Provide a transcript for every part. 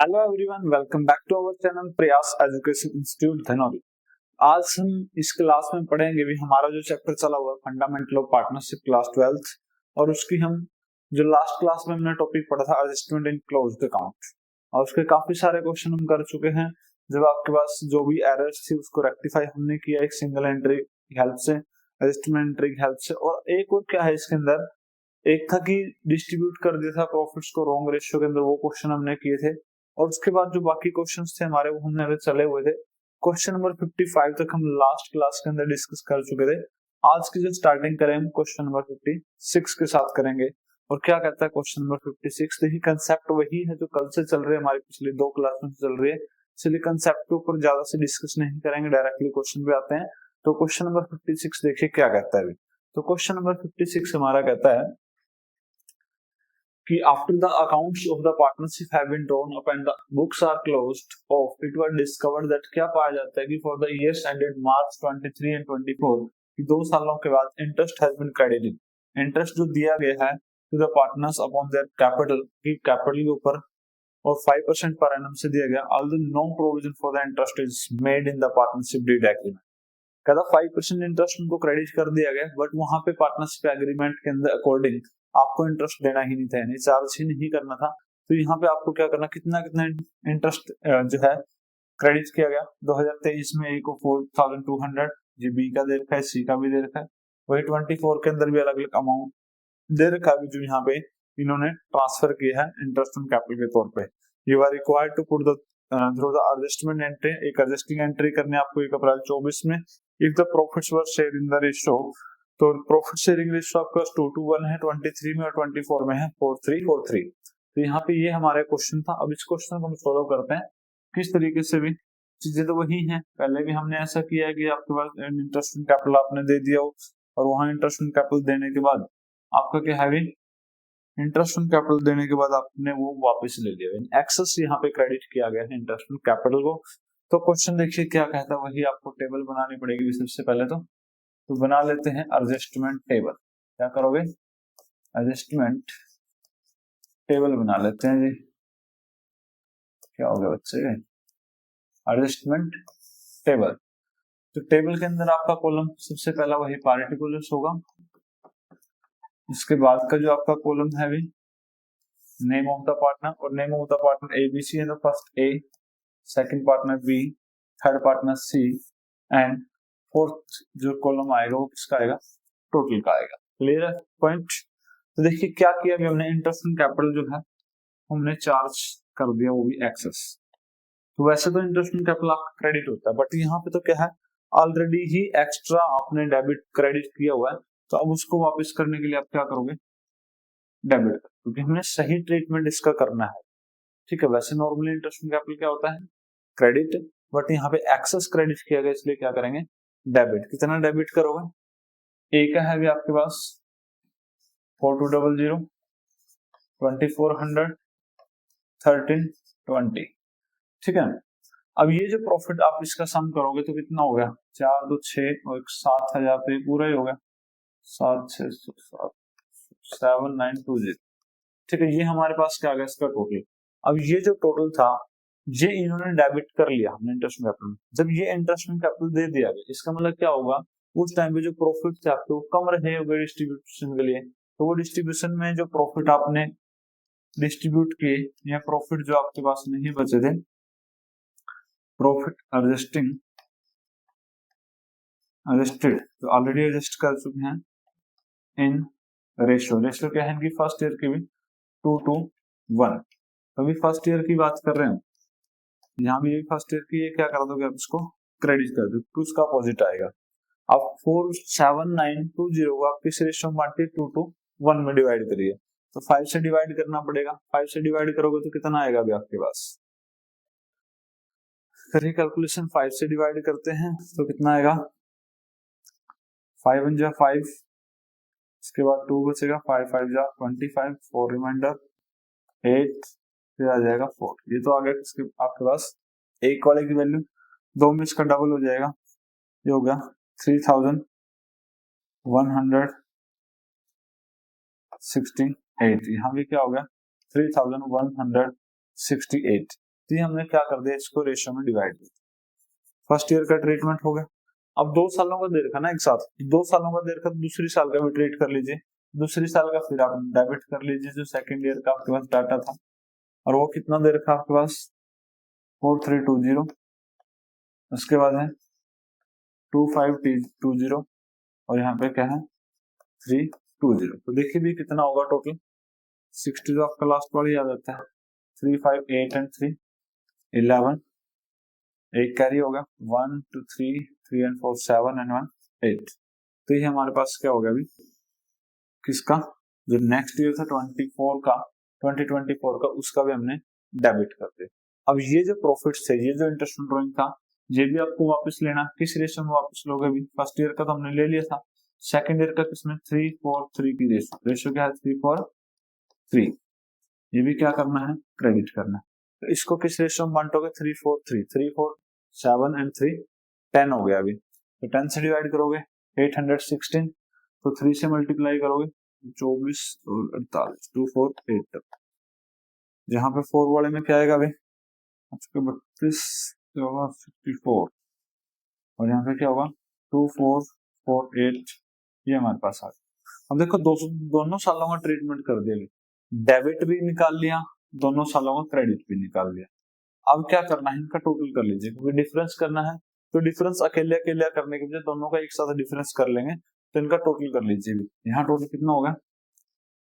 Hello everyone, welcome back to our channel Prayas education institute Dhanauli. आज हम इस क्लास में पढ़ेंगे भी हमारा जो चैप्टर चला हुआ है fundamental of partnership class 12th, और उसकी हम जो लास्ट क्लास में हमने टॉपिक पढ़ा था एडजस्टमेंट इन क्लोज्ड अकाउंट, और उसके काफी सारे क्वेश्चन हम कर चुके हैं। जब आपके पास जो भी एरर्स थी उसको रेक्टिफाई हमने किया एक सिंगल एंट्री की हेल्प से, एडजस्टमेंट एंट्री की हेल्प से। और एक और क्या है इसके अंदर, एक था कि डिस्ट्रीब्यूट कर दिया था प्रॉफिट्स को रॉन्ग रेशियो के अंदर, वो क्वेश्चन हमने किए थे। और उसके बाद जो बाकी क्वेश्चंस थे हमारे वो हमने अभी चले हुए थे। क्वेश्चन नंबर 55 तक हम लास्ट क्लास के अंदर डिस्कस कर चुके थे। आज की जो स्टार्टिंग करें हम क्वेश्चन नंबर 56 के साथ करेंगे। और क्या कहता है क्वेश्चन नंबर 56? देखिए कंसेप्ट वही है जो कल से चल रहे हैं, हमारी पिछली 2 क्लास में चल रही है, इसलिए कंसेप्ट के ऊपर ज्यादा से डिस्कस नहीं करेंगे, डायरेक्टली क्वेश्चन पे आते हैं। तो क्वेश्चन नंबर 56 देखिए क्या कहता है अभी। तो क्वेश्चन नंबर 56 हमारा कहता है कि after the accounts of the partnership have been drawn up and the books are closed off, it was discovered that क्या पाया जाता है कि for the years ended March 23 and 24, कि 2 सालों के बाद interest has been credited, interest जो दिया गया है to the partners upon their capital, की capital के ऊपर, और 5% per annum से दिया गया, although no provision for the interest is made in the partnership deed agreement। कहता 5% इंटरेस्ट उनको क्रेडिट कर दिया गया, बट वहां पे पार्टनरशिप एग्रीमेंट के अंदर अकॉर्डिंग आपको इंटरेस्ट देना ही नहीं था, यानी चार्ज ही नहीं करना था। तो यहाँ पे आपको क्या करना, कितना कितना इंटरेस्ट जो है क्रेडिट किया गया। 2023 में ए को 4200 जी बी का दे रखा है, सी का भी दे रखा है, वही 24 के अंदर भी अलग अलग अमाउंट दे रखा है जो यहाँ पे इन्होंने ट्रांसफर किया है इंटरेस्ट ऑन कैपिटल के तौर पे। You are required to put the through the adjustment entry, एक एडजस्टिंग एंट्री करनी है आपको 1 अप्रैल 24 में। If the profits were share in the ratio, तो प्रॉफिट शेयरिंग रेशियो आपका 2:1 है, 23 में और 24 में है 4343। तो यहाँ पे ये हमारा क्वेश्चन था। अब इस क्वेश्चन को हम फॉलो करते हैं किस तरीके से भी, चीजें तो वही हैं, पहले भी हमने ऐसा किया है कि आपके पास इंटरेस्ट ऑन कैपिटल आपने दे दिया हो, और वहां इंटरेस्ट ऑन कैपिटल देने के बाद आपका क्या है, इंटरेस्ट ऑन कैपिटल देने के बाद आपने वो वापस ले लिया, एक्सेस यहाँ पे क्रेडिट किया गया है इंटरेस्ट ऑन कैपिटल को। तो क्वेश्चन देखिए क्या कहता है, वही आपको टेबल बनानी पड़ेगी सबसे पहले। तो बना लेते हैं एडजस्टमेंट टेबल। क्या करोगे, एडजस्टमेंट टेबल बना लेते हैं जी। क्या हो गया बच्चे, एडजस्टमेंट टेबल। तो टेबल के अंदर आपका कॉलम सबसे पहला वही पार्टिकुलर्स होगा, इसके बाद का जो आपका कॉलम है भी नेम ऑफ द पार्टनर, और name of the partner ABC है तो first A, second partner B, third partner C, and fourth जो कॉलम आएगा वो किसका आएगा, टोटल का आएगा। क्लियर है पॉइंट? तो देखिए क्या किया अभी हमने, इंटरेस्ट ऑन कैपिटल जो है हमने चार्ज कर दिया, वो भी एक्सेस। तो वैसे तो इंटरेस्ट ऑन कैपिटल आपका क्रेडिट होता है, बट यहाँ पे तो क्या है, ऑलरेडी ही एक्स्ट्रा आपने डेबिट क्रेडिट किया हुआ है, तो अब उसको वापस करने के लिए आप क्या करोगे, डेबिट, क्योंकि हमने सही ट्रीटमेंट इसका करना है। ठीक है, वैसे नॉर्मली इंटरेस्ट ऑन कैपिटल क्या होता है, क्रेडिट, बट यहाँ पे एक्सेस क्रेडिट किया गया, इसलिए क्या करेंगे, डेबिट। कितना डेबिट करोगे, ए का है भी आपके पास 4200, 2400, 1320। ठीक है, अब ये जो प्रॉफिट आप इसका सम करोगे तो कितना हो गया, 4 2 6 और 7000 पे पूरा ही हो गया, 7607 7920। ठीक है, ये हमारे पास क्या आ गया इसका टोटल। अब ये जो टोटल था ये इन्होंने डेबिट कर लिया हमने इंटरेस्ट कैपिटल। जब ये इंटरेस्ट कैपिटल दे दिया गया, इसका मतलब क्या होगा, उस टाइम पे जो प्रॉफिट थे आपके वो कम रहे होंगे डिस्ट्रीब्यूशन के लिए, तो वो डिस्ट्रीब्यूशन में जो प्रॉफिट आपने डिस्ट्रीब्यूट किए या प्रॉफिट जो आपके पास नहीं बचे थे, प्रॉफिट एडजस्टेड तो ऑलरेडी एडजस्ट कर चुके हैं इन रेशियो। रेशियो क्या है इनकी, फर्स्ट ईयर की भी 2:1। अभी फर्स्ट ईयर की बात कर रहे हैं, यहाँ भी फर्स्ट ईयर की, ये क्या कर दोगे आप इसको क्रेडिट कर दो, तो उसका अपोजिट आएगा। अब 47920 को आप किस रेशियो में बांटिए, 2:1 में डिवाइड करिए, तो 5 से डिवाइड करना पड़ेगा। 5 से डिवाइड करोगे तो कितना आएगा अभी आपके पास, करिए कैलकुलेशन। 5 से डिवाइड करते हैं तो कितना आएगा, 5 1 जा 5, इसके बाद 2 बचेगा, 5 5 जा 25, 4 रिमाइंडर 8, फिर आ जाएगा 4। ये तो आ गया इसके आपके पास एक वाले की वैल्यू, 2 में इसका डबल हो जाएगा, ये हो गया 3168। यहाँ भी क्या हो गया 3168। तो ये हमने क्या कर दिया, इसको रेशियो में डिवाइड किया। फर्स्ट ईयर का ट्रीटमेंट हो गया। अब 2 सालों का दे रखा ना एक साथ, 2 सालों का दे रखा, दूसरी साल का भी ट्रीट कर लीजिए, दूसरी साल का फिर आप डेबिट कर लीजिए जो सेकंड ईयर का आपके पास डाटा था, और वो कितना दे रखा आपके पास 4320, उसके बाद है 2520, और यहाँ पे क्या है 320। तो देखिए भी कितना होगा टोटल, 60 जो आपका लास्ट वाला याद आता है, 3 5 8 एंड 3 11, एक कैरी होगा 1 2 3 3 एंड 4 7 एंड 1 8। तो ये हमारे पास क्या हो गया अभी, किसका, जो नेक्स्ट ईयर था 2024 का उसका भी हमने डेबिट कर दिया। अब ये जो प्रॉफिट थे, ये जो इंटरेस्ट ड्रॉइंग था, ये भी आपको वापस लेना, किस रेशियो में वापस लोगे अभी, फर्स्ट ईयर का तो हमने ले लिया था, सेकंड ईयर का किसमें 3:4:3 की रेशियो क्या है 3:4:3, ये भी क्या करना है क्रेडिट करना है। तो इसको किस रेशियो में बांटोगे 3:4:3, 3 4 7 एंड 3 10 हो गया अभी, तो 10 से डिवाइड करोगे 816, तो 3 से मल्टीप्लाई करोगे 24 और 48, 2 4 8 तक, जहां पे 4 वाले में क्या आएगा अभी 32 64, और यहाँ पे क्या होगा 2448, ये हमारे पास आ गया। अब देखो दोनों सालों का ट्रीटमेंट कर दिया, डेबिट भी निकाल लिया, दोनों सालों का क्रेडिट भी निकाल लिया। अब क्या करना है, इनका टोटल कर लीजिए, क्योंकि डिफरेंस करना है, तो डिफरेंस अकेले अकेले करने के बजाय दोनों का एक साथ डिफरेंस कर लेंगे, तो इनका टोटल कर लीजिए। यहाँ टोटल कितना होगा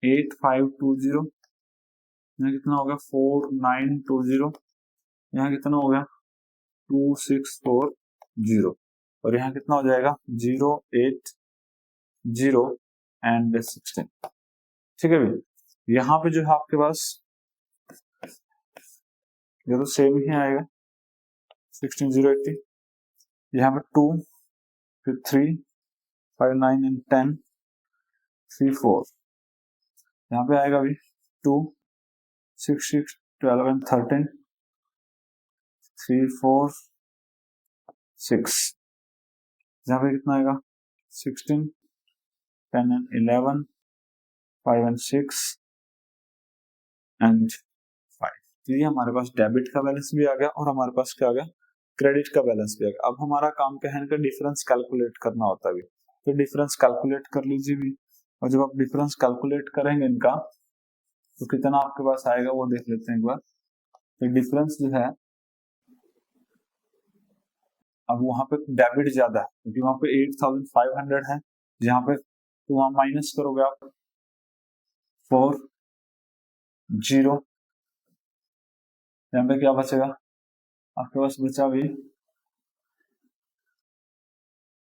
8520, यहाँ कितना होगा 4920, यहाँ कितना हो गया 2640, और यहाँ कितना हो जाएगा 080 एंड 16। ठीक है भाई, यहाँ पे जो है आपके पास ये तो सेम ही आएगा 16080, यहाँ पे 2 फिर 3 5 9 एंड 10 3 4, यहाँ पे आएगा अभी 2 6 6 12 एंड 13 3 4 6, यहाँ पे कितना आएगा 16 10 एंड 11 5 एंड 6 एंड 5। तो ये हमारे पास डेबिट का बैलेंस भी आ गया, और हमारे पास क्या आ गया क्रेडिट का बैलेंस भी आ गया। अब हमारा काम क्या है, इनका डिफरेंस कैलकुलेट करना होता है, तो डिफरेंस कैलकुलेट कर लीजिए भी, और जब आप डिफरेंस कैलकुलेट करेंगे इनका तो कितना आपके पास आएगा वो देख लेते हैं एक बार। तो डिफरेंस जो है, अब वहां पे डेबिट ज्यादा है क्योंकि वहां पे 8500 है, जहां पे तो वहां माइनस करोगे आप 40, यहाँ पे क्या बचेगा आपके पास, बचा भी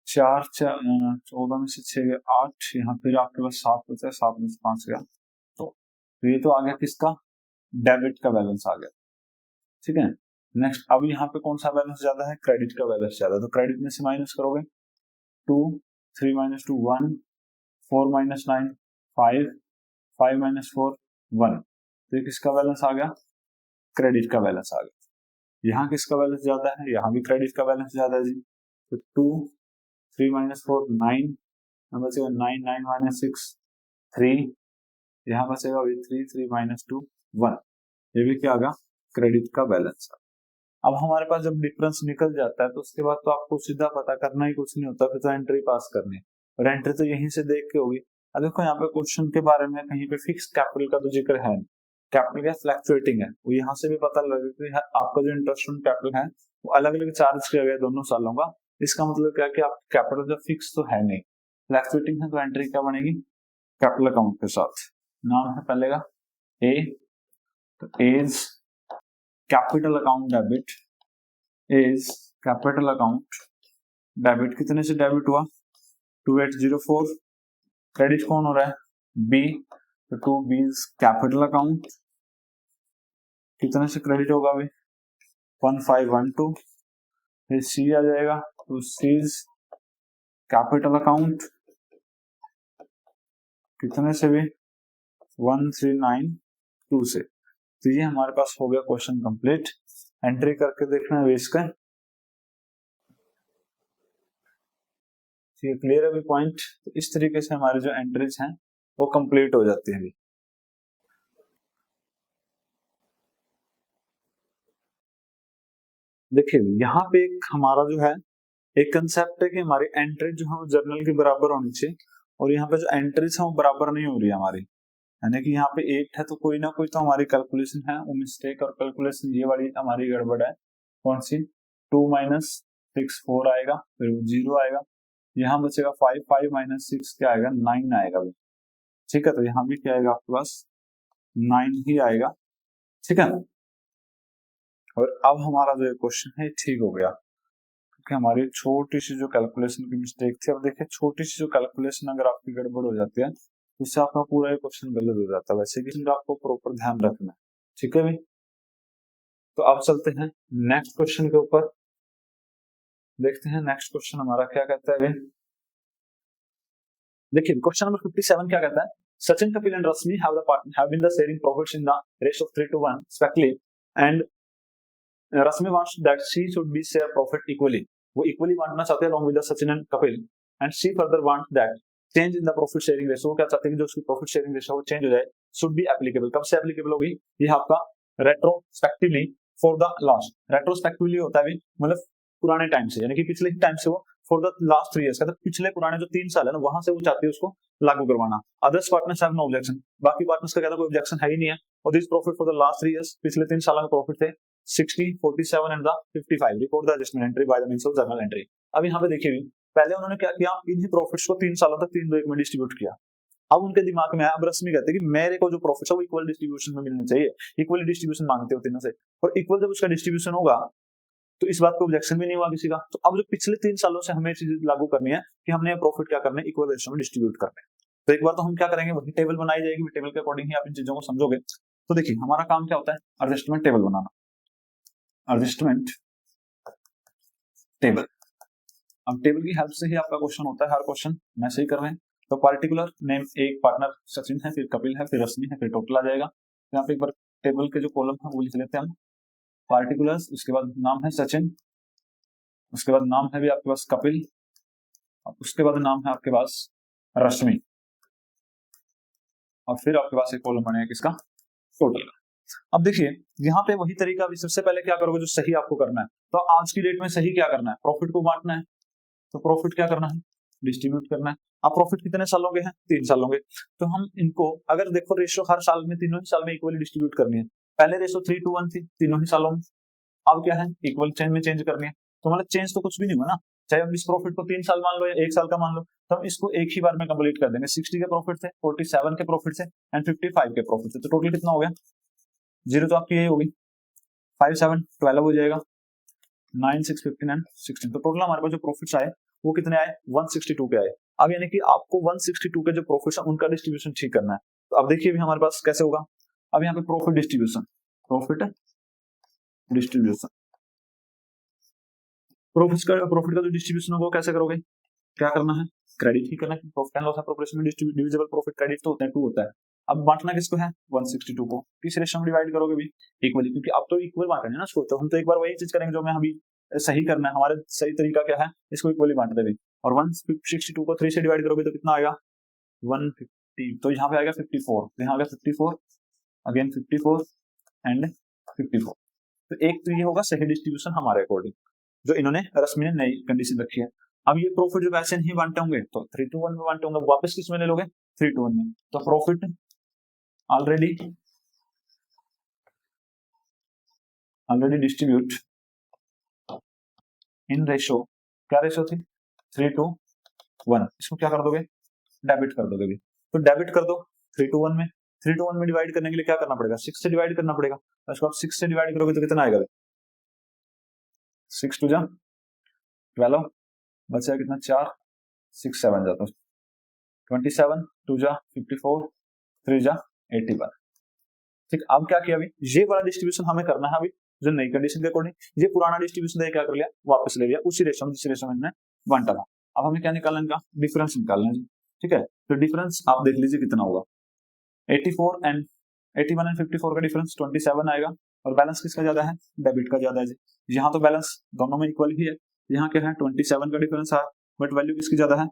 4 14 में से 6 गया 8, यहाँ फिर आपके पास 7 बचा, 7 में से 5 गया, तो ये तो आ गया किसका डेबिट का बैलेंस आ गया। ठीक है, नेक्स्ट अब यहाँ पे कौन सा बैलेंस ज्यादा है, क्रेडिट का बैलेंस ज्यादा, तो क्रेडिट में से माइनस करोगे 2 3 - 2 1 4 - 9 5 5 - 4 1, तो ये किसका बैलेंस आ गया क्रेडिट का बैलेंस आ गया। यहाँ किसका बैलेंस ज्यादा है, यहाँ भी क्रेडिट का बैलेंस ज्यादा है जी, तो 2 3 - 4 9, यहाँ बचेगा 9 9 - 6 3, यहाँ बचेगा 3 3 - 2 1, ये भी क्या आ गया क्रेडिट का बैलेंस। अब हमारे पास जब डिफरेंस निकल जाता है तो उसके बाद तो आपको सीधा पता करना ही कुछ नहीं होता, फिर तो एंट्री पास करनी है, और एंट्री तो यहीं से देख के होगी। अब देखो यहाँ पे क्वेश्चन के बारे में कहीं पे फिक्स कैपिटल का तो जिक्र है, कैपिटल का फ्लक्चुएटिंग है, वो यहाँ से भी पता लगे कि आपका जो इंटरेस्ट ऑन कैपिटल है वो अलग अलग चार्ज किया गया दोनों सालों का। इसका मतलब क्या कि आप कैपिटल जो फिक्स तो है नहीं, फ्लक्चुएटिंग है, तो एंट्री क्या बनेगी कैपिटल अकाउंट के साथ। नाम है पहले का ए, तो as capital account debit is capital account debit, कितने से डेबिट हुआ 2804, क्रेडिट कौन हो रहा है बी, तो 2B इज कैपिटल अकाउंट, कितने से क्रेडिट होगा अभी 1512, फिर सी आ जाएगा, तो सी इज कैपिटल अकाउंट, कितने से भी 1392 से। तो ये हमारे पास हो गया क्वेश्चन कंप्लीट, एंट्री करके देखना है इसका, क्लियर है भी पॉइंट। तो इस तरीके से हमारे जो एंट्रीज हैं वो कंप्लीट हो जाती है। देखिए यहाँ पे एक हमारा जो है एक कंसेप्ट है कि हमारी एंट्री जो है वो जर्नल के बराबर होनी चाहिए, और यहाँ पे जो एंट्रीज है वो बराबर नहीं हो रही है हमारी, यानी कि यहाँ पे 8 है तो कोई ना कोई तो हमारी कैलकुलेशन है वो मिस्टेक, और कैलकुलेशन ये वाली हमारी गड़बड़ है। कौन सी? 2 माइनस 6 4 आएगा, फिर वो 0 आएगा, यहाँ बचेगा 5 5 माइनस 6 क्या आएगा? 9 आएगा। ठीक है, तो यहाँ भी क्या आएगा आपके पास? 9 ही आएगा। ठीक है, और अब हमारा जो क्वेश्चन है ठीक हो गया, क्योंकि हमारी छोटी सी जो कैलकुलेशन की मिस्टेक थी। अब देखिए छोटी सी जो कैलकुलेशन अगर आपकी गड़बड़ हो जाती है तो उससे आपका पूरा क्वेश्चन गलत हो जाता है, वैसे कि आपको प्रॉपर ध्यान रखना है। ठीक है भाई, तो अब चलते हैं नेक्स्ट क्वेश्चन के ऊपर, देखते हैं नेक्स्ट क्वेश्चन हमारा क्या कहता है। देखिए क्वेश्चन नंबर 57 क्या कहता है? Sachin, Kapil and Rashmi have been the sharing profits in the ratio of 3:1 respectively, and Rashmi wants that she should be share profit equally. वो इक्वली बांटना चाहते हैं along with the Sachin and Kapil, and she further wants that change in the profit sharing ratio, क्या चाहते हैं कि जो उसकी प्रॉफिट शेयरिंग रेशियो वो चेंज हो जाए, should be applicable। कब से एप्लीकेबल होगी? ये आपका retrospectively for the last, retrospectively होता है मतलब पुराने टाइम से, यानी कि पिछले टाइम से, वो फॉर द लास्ट 3 इयर्स का, पिछले पुराने जो 3 साल है ना वहां से वो चाहती है उसको लागू करवाना। Others partners have no objection, बाकी पार्टनर्स का कहता कोई ऑब्जेक्शन है ही नहीं है। और this profit for the last 3 years, पिछले 3 साल का प्रॉफिट थे 60 47 and the 55, record the adjustment entry by the means of journal entry. अब यहाँ पे देखिए पहले उन्होंने क्या किया, इन्हीं प्रॉफिट्स को 3 सालों तक 3-2-1 में डिस्ट्रीब्यूट किया। अब उनके दिमाग में अब रश्मि कहते हैं कि मेरे को जो प्रॉफिट है वो इक्वल डिस्ट्रीब्यूशन में मिलने चाहिए, इक्वल डिस्ट्रीब्यूशन मांगते हो तीनों से, और इक्वल जब उसका डिस्ट्रीब्यूशन होगा तो इस बात को ऑब्जेक्शन भी नहीं हुआ किसी का। तो अब जो पिछले 3 सालों से हमें चीज लागू करनी है कि हमने प्रॉफिट क्या करना है, इक्वल रेशियो में डिस्ट्रीब्यूट करना है। तो एक बार तो हम क्या करेंगे, वही टेबल बनाई जाएगी, टेबल के अकॉर्डिंग ही आप इन चीजों को समझोगे। तो देखिए हमारा काम क्या होता है, एडजस्टमेंट टेबल बनाना, एडजस्टमेंट टेबल। अब टेबल की हेल्प से ही आपका क्वेश्चन होता है, हर क्वेश्चन मैं सही कर रहे हैं। तो पार्टिकुलर नेम, एक पार्टनर सचिन है, फिर कपिल है, फिर रश्मि है, फिर टोटल आ जाएगा। यहाँ पे एक बार टेबल के जो कॉलम है वो लिख लेते हैं हम, पार्टिकुलर्स, उसके बाद नाम है सचिन, उसके बाद नाम है भी आपके पास कपिल, उसके बाद नाम है आपके पास रश्मि, और फिर आपके पास एक कॉलम बनेगा किसका? टोटल का। अब देखिए यहाँ पे वही तरीका, अभी सबसे पहले क्या करोगे, जो सही आपको करना है। तो आज की डेट में सही क्या करना है, प्रॉफिट को बांटना है। तो प्रॉफिट क्या करना है, डिस्ट्रीब्यूट करना है। अब प्रॉफिट कितने सालों के हैं? 3 सालों के। तो हम इनको अगर देखो रेशियो हर साल में, तीनों ही साल में इक्वली डिस्ट्रीब्यूट करनी है। पहले रेशियो 3:1 थी तीनों ही सालों में, अब क्या है, इक्वल चेंज में चेंज करनी है। तो मतलब चेंज तो कुछ भी नहीं हुआ ना, चाहे हम इस प्रॉफिट को 3 साल मान लो या 1 साल का मान लो, तो हम इसको एक ही बार में कंप्लीट कर देंगे। 60 के प्रॉफिट थे, 47 के प्रॉफिट थे एंड 55 के प्रॉफिट थे, तो टोटल कितना हो गया? 0 तो आपकी यही होगी, 5 7 12 हो जाएगा, 9 6 15 एंड 16। तो टोटल हमारे पास जो प्रॉफिट्स आए वो कितने आए? 162 के आए। अब यानी कि आपको 162 के जो प्रॉफिट्स है उनका डिस्ट्रीब्यूशन ठीक करना है। तो अब देखिए हमारे पास कैसे होगा। अब यहाँ पे profit distribution, profit distribution, profit का जो डिस्ट्रीब्यूशन होगा कैसे करोगे, क्या करना है, क्रेडिट ही करना है। प्रॉफिट एंड लॉस अप्रोप्रिएशन में डिविजिबल प्रॉफिट क्रेडिट तो होता है, 2 होता है। अब बांटना किसको है, 162 को किस रेशियो में डिवाइड करोगे भी, इक्वली, क्योंकि अब तो इक्वल बांटना है ना इसको। तो हम तो एक बार वही चीज करेंगे जो मैं अभी सही करना है, हमारे सही तरीका क्या है, इसको इक्वली बांट देंगे। और 162 को 3 से डिवाइड करोगे तो कितना आएगा, 150। तो यहाँ पे आएगा 54, तो यहाँ आएगा 54, अगेन 54 एंड 54। तो एक तो ये होगा सही डिस्ट्रीब्यूशन हमारे अकॉर्डिंग, जो इन्होंने रश्मि ने नई कंडीशन रखी है। अब ये प्रॉफिट जो वैसे नहीं बांटे होंगे तो 3:1 में बांटे होंगे, वापस किस में ले लोगे, 3:1 में। तो profit already distribute in ratio, क्या रेशो थी, 3:1। इसको क्या कर दोगे, डेबिट कर दोगे भी। तो डेबिट कर दो 3:1 में। 3:1 में डिवाइड करने के लिए क्या करना पड़ेगा, 6 से डिवाइड करना पड़ेगा। इसको आप 6 से डिवाइड करोगे तो कितना आएगा, 6 2 जा 12, बचा कितना 4 6 7 जाता है 27, 2 जा 54, 3 जा 81। ठीक, अब क्या किया, अभी ये वाला डिस्ट्रीब्यूशन हमें करना है। अभी जो नई कंडीशन के अकॉर्डिंग ये पुराना डिस्ट्रीब्यूशन क्या कर लिया, वापस ले लिया उसी रेशो में जिस रेशो में हमने बांटा था। अब हमें क्या निकालना है, इनका डिफरेंस निकालना है जी। ठीक है, तो डिफरेंस आप देख लीजिए कितना होगा, 81 एंड 54 का डिफरेंस 27 आएगा। और बैलेंस किसका ज्यादा है, डेबिट का ज्यादा है जी। यहाँ तो बैलेंस दोनों में इक्वल ही है, यहाँ क्या है 27 का डिफरेंस है, बट वैल्यू किसकी ज्यादा है,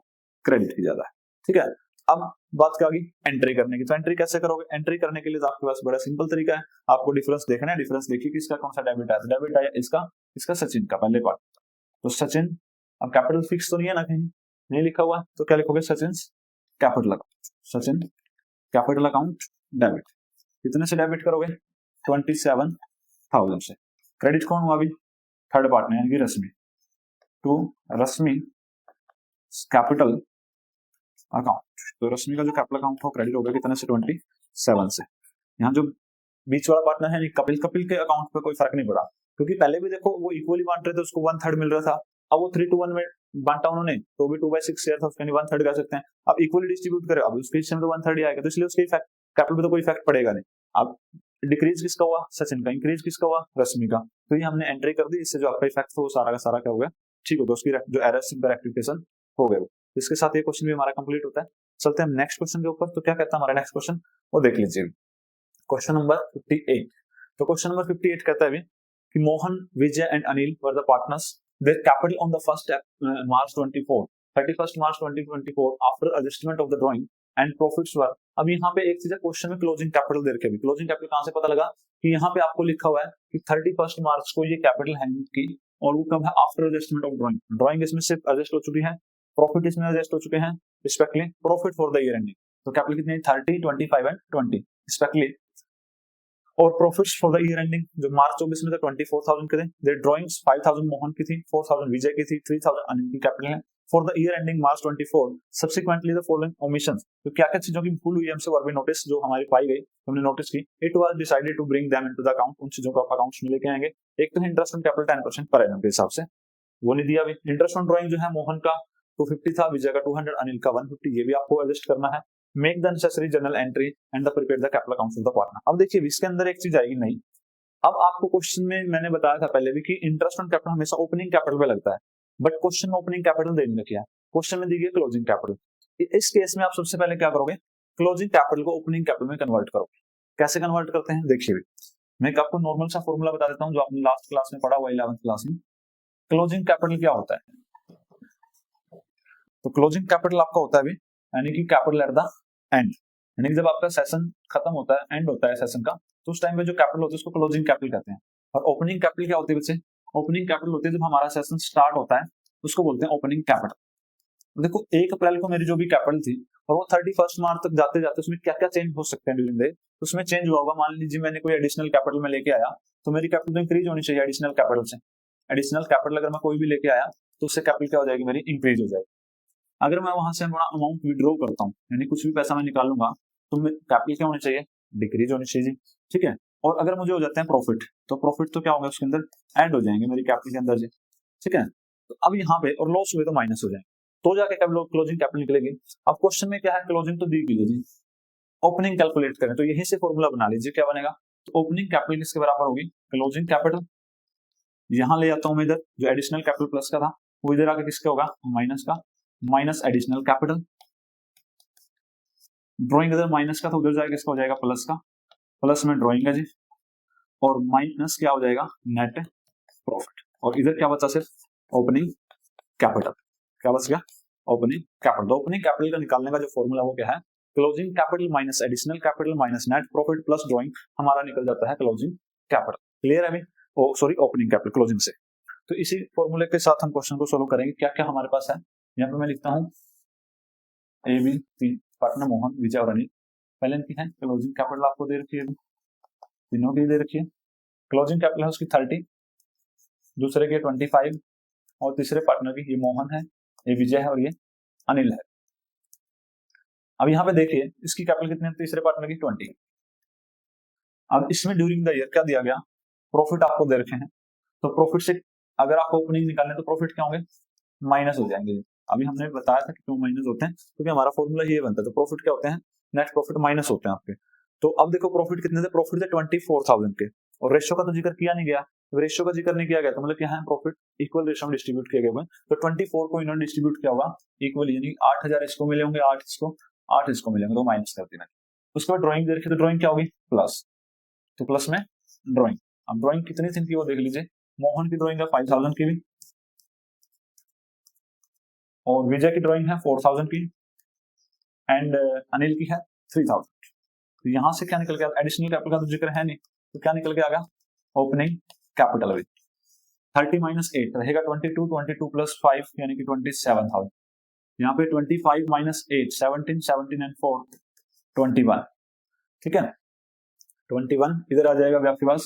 क्रेडिट की ज्यादा है। ठीक है, अब बात क्या होगी, एंट्री करने की। तो एंट्री कैसे करोगे, एंट्री करने के लिए तो आपके पास बड़ा सिंपल तरीका है, आपको डिफरेंस देखना है। डिफरेंस देखिए किसका कौन सा डेबिट आया, डेबिट आया इसका, इसका सचिन का पहले पार्ट। तो सचिन, अब कैपिटल फिक्स तो नहीं है ना, कहीं नहीं लिखा हुआ, तो क्या लिखोगे, Sachin capital account, Sachin capital account debit. कितने से डेबिट करोगे, 27,000 से। क्रेडिट कौन हुआ अभी, थर्ड पार्टनर यानी कि रश्मि, टू रश्मि कैपिटल अकाउंट। तो रश्मि का जो कैपिटल अकाउंट हो क्रेडिट हो गया कितने से, 27 से। यहाँ जो बीच वाला पार्टनर है कपिल, कपिल के अकाउंट पे कोई फर्क नहीं पड़ा, क्योंकि पहले भी देखो वो इक्वली बांट रहे थे, उसको 1/3 मिल रहा था। अब वो 3-1 में बांटा उन्होंने, तो भी 2/6 शेयर था उसके, 1/3 कह सकते हैं। अब इक्वली डिस्ट्रीब्यूट करे, अब उसके हिस्से में तो 1/3 ही आएगा, तो इसलिए उसके कैपिटल पे तो कोई इफेक्ट पड़ेगा नहीं। अब डिक्रीज किसका हुआ, सचिन का, इंक्रीज किसका हुआ, रश्मि का। तो ये हमने एंट्री कर दी, इससे जो आपका इफेक्ट था वो सारा का सारा क्या हो गया, ठीक हो गया, उसकी जो एरर्स रेक्टिफिकेशन हो गया। इसके साथ ये क्वेश्चन भी हमारा कंप्लीट होता है। चलते हैं नेक्स्ट क्वेश्चन के ऊपर। तो क्या कहता है हमारा नेक्स्ट क्वेश्चन, वो देख लीजिए, क्वेश्चन नंबर 58। तो क्वेश्चन नंबर 58 कहता है कि Mohan, Vijay and Anil were the partners, their capital on the 1st March 24, 31st March 2024 after adjustment of the drawing and profits were। अब यहाँ पे एक चीज है, क्वेश्चन में क्लोजिंग कैपिटल दे रखे, क्लोजिंग कैपिटल कहां से पता लगा कि यहाँ पे आपको लिखा हुआ है कि 31 मार्च को ये कैपिटल है की, और वो कब है, after adjustment of drawing. Drawing इसमें सिर्फ एडजस्ट हो चुकी है, प्रॉफिट इसमें एडजस्ट हो चुके हैं respectively, profit for the year ending. तो कैपिटल कितनी, 30, 25 एंड 20 रिस्पेक्टली, और profits for the year ending जो मार्च 24 में थे 24,000 के थे। देयर ड्राइंग्स 5,000 मोहन की थी, 4,000 विजय की थी, 3,000 अनिल की कैपिटल है। For the year ending March 24 subsequently the following omissions. तो क्या क्या चीजों की भूल हुई हमसे वर्बी नोटिस जो हमारी पाई गई, हमने नोटिस की। It was decided to bring them into the account, उन चीजों को आप अकाउंट्स में लेके आएंगे। एक तो interest on capital 10% per annum के हिसाब से, वो नहीं दिया अभी। इंटरेस्ट ऑन ड्राइंग जो है मोहन का 250 था, विजय का 200, अनिल का 150, ये भी आपको एडजस्ट करना है। Make the necessary journal entry and the prepare the capital accounts of the partner. अब देखिए इसके अंदर एक चीज आएगी नहीं, अब आपको क्वेश्चन में मैंने बताया था पहले भी कि इंटरेस्ट ऑन कैपिटल हमेशा ओपनिंग कैपिटल पे लगता है, बट क्वेश्चन में ओपनिंग कैपिटल दे नहीं रखा है, क्वेश्चन में दी गई क्लोजिंग कैपिटल। इस केस में आप सबसे पहले क्या करोगे, क्लोजिंग कैपिटल को ओपनिंग कैपिटल में कन्वर्ट करोगे। कैसे कन्वर्ट करते हैं देखिए, मैं आपको नॉर्मल सा फॉर्मूला बता देता हूं जो आपने लास्ट क्लास में पढ़ा हुआ 11th क्लास में। क्लोजिंग कैपिटल क्या होता है, तो क्लोजिंग कैपिटल आपका होता है अभी, यानी कि कैपिटल एट द एंड, यानी कि जब आपका सेशन खत्म होता है, एंड होता है सेशन का, तो उस टाइम पे जो कैपिटल होती है उसको क्लोजिंग कैपिटल कहते हैं। और ओपनिंग कैपिटल क्या होती है बच्चे, ओपनिंग कैपिटल होती है जब हमारा सेशन स्टार्ट होता है, उसको बोलते हैं ओपनिंग कैपिटल। देखो 1 अप्रैल को मेरी जो भी कैपिटल थी और वो 31 मार्च तक जाते जाते उसमें क्या क्या चेंज हो सकते हैं ड्यूरिंग डे, उसमें चेंज हुआ होगा। मान लीजिए मैंने कोई एडिशनल कैपिटल में लेके आया, तो मेरी कैपिटल तो इंक्रीज होनी चाहिए एडिशनल कैपिटल से। एडिशनल कैपिटल अगर मैं कोई भी लेके आया तो उससे कैपिटल क्या हो जाएगी, मेरी इंक्रीज हो जाएगी। अगर मैं वहां से बड़ा अमाउंट विड्रॉ करता हूँ, यानी कुछ भी पैसा मैं निकालूंगा, तो कैपिटल क्या होनी चाहिए, डिक्रीज होनी चाहिए, ठीक है। और अगर मुझे हो जाते हैं प्रॉफिट, तो प्रॉफिट तो क्या होगा उसके अंदर ऐड हो जाएंगे मेरी कैपिटल के अंदर जी, ठीक है। तो अब यहाँ पे और लॉस हुए तो माइनस हो जाएंगे, तो जाके क्लोजिंग कैपिटल निकलेगी। अब क्वेश्चन में क्या है, क्लोजिंग तो दी गई है जी, ओपनिंग कैलकुलेट करें, तो यहीं से फॉर्मूला बना लीजिए, क्या बनेगा, तो ओपनिंग कैपिटल किसके बराबर होगी, क्लोजिंग कैपिटल। यहां ले जाता हूं मैं इधर, जो एडिशनल कैपिटल प्लस का था वो इधर आके किसका होगा, माइनस का, माइनस एडिशनल कैपिटल। ड्राइंग इधर माइनस का, तो उधर जाएगा किसका हो जाएगा, प्लस का, प्लस में ड्राइंग है जी, और माइनस क्या हो जाएगा, नेट प्रॉफिट। और इधर क्या बचा, सिर्फ ओपनिंग कैपिटल। क्या बच गया, ओपनिंग कैपिटल। तो ओपनिंग कैपिटल का निकालने का जो फॉर्मूला वो क्या है, closing capital minus additional capital minus net profit plus drawing, हमारा निकल जाता है क्लोजिंग कैपिटल। क्लियर है अभी, सॉरी ओपनिंग कैपिटल क्लोजिंग से। तो इसी फॉर्मूले के साथ हम क्वेश्चन को सोल्व करेंगे। क्या क्या हमारे पास है, यहाँ पे मैं लिखता हूँ ए बी तीन पार्टनर मोहन, विजय और अनिल। पहले इनकी है क्लोजिंग कैपिटल आपको दे रखी है, तीनों की दे रखी है। क्लोजिंग कैपिटल है उसकी 30, दूसरे की 25, और तीसरे पार्टनर की, ये मोहन है, ये विजय है और ये अनिल है। अब यहाँ पे देखिए इसकी कैपिटल कितनी है, तीसरे पार्टनर की 20। अब इसमें ड्यूरिंग द ईयर क्या दिया गया, प्रॉफिट आपको दे रखे हैं, तो प्रॉफिट से अगर आपको ओपनिंग निकालने तो प्रॉफिट क्या होंगे, माइनस हो जाएंगे। अभी हमने बताया था कि क्यों माइनस होते हैं, क्योंकि हमारा फॉर्मूला ये बनता है। तो प्रॉफिट क्या होते हैं, नेट प्रॉफिट माइनस होते हैं आपके। तो अब देखो प्रॉफिट कितने थे, प्रॉफिट थे 24,000 के, और रेशियो का तो जिक्र किया नहीं गया, रेशियो का जिक्र नहीं किया गया, तो मतलब क्या है, प्रॉफिट इक्वल रेशियो में डिस्ट्रीब्यूट किए गए। तो 24 को इन्होंने डिस्ट्रीब्यूट किया होगा इक्वल, यानी 8,000 इसको मिले होंगे, 8 इसको मिलेंगे, तो माइनस कर देना। उसके बाद ड्रॉइंग दे रखी, तो ड्रॉइंग क्या होगी, प्लस, तो प्लस में ड्रॉइंग। अब ड्रॉइंग कितनी थी वो देख लीजिए, मोहन की ड्रॉइंग है 5,000 की भी, और विजय की ड्रॉइंग है 4,000 की, एंड अनिल की है 3,000। तो यहां से क्या निकल गया, एडिशनल कैपिटल का तो जिक्र है नहीं, तो क्या निकल के आ गया, ओपनिंग कैपिटल। 30 माइनस 8 रहेगा 22, 22 प्लस 5 यानी कि 27,000। यहाँ पे 25 माइनस 8 17, 17 एंड 4 21, ठीक है। 21 इधर आ जाएगा आपके पास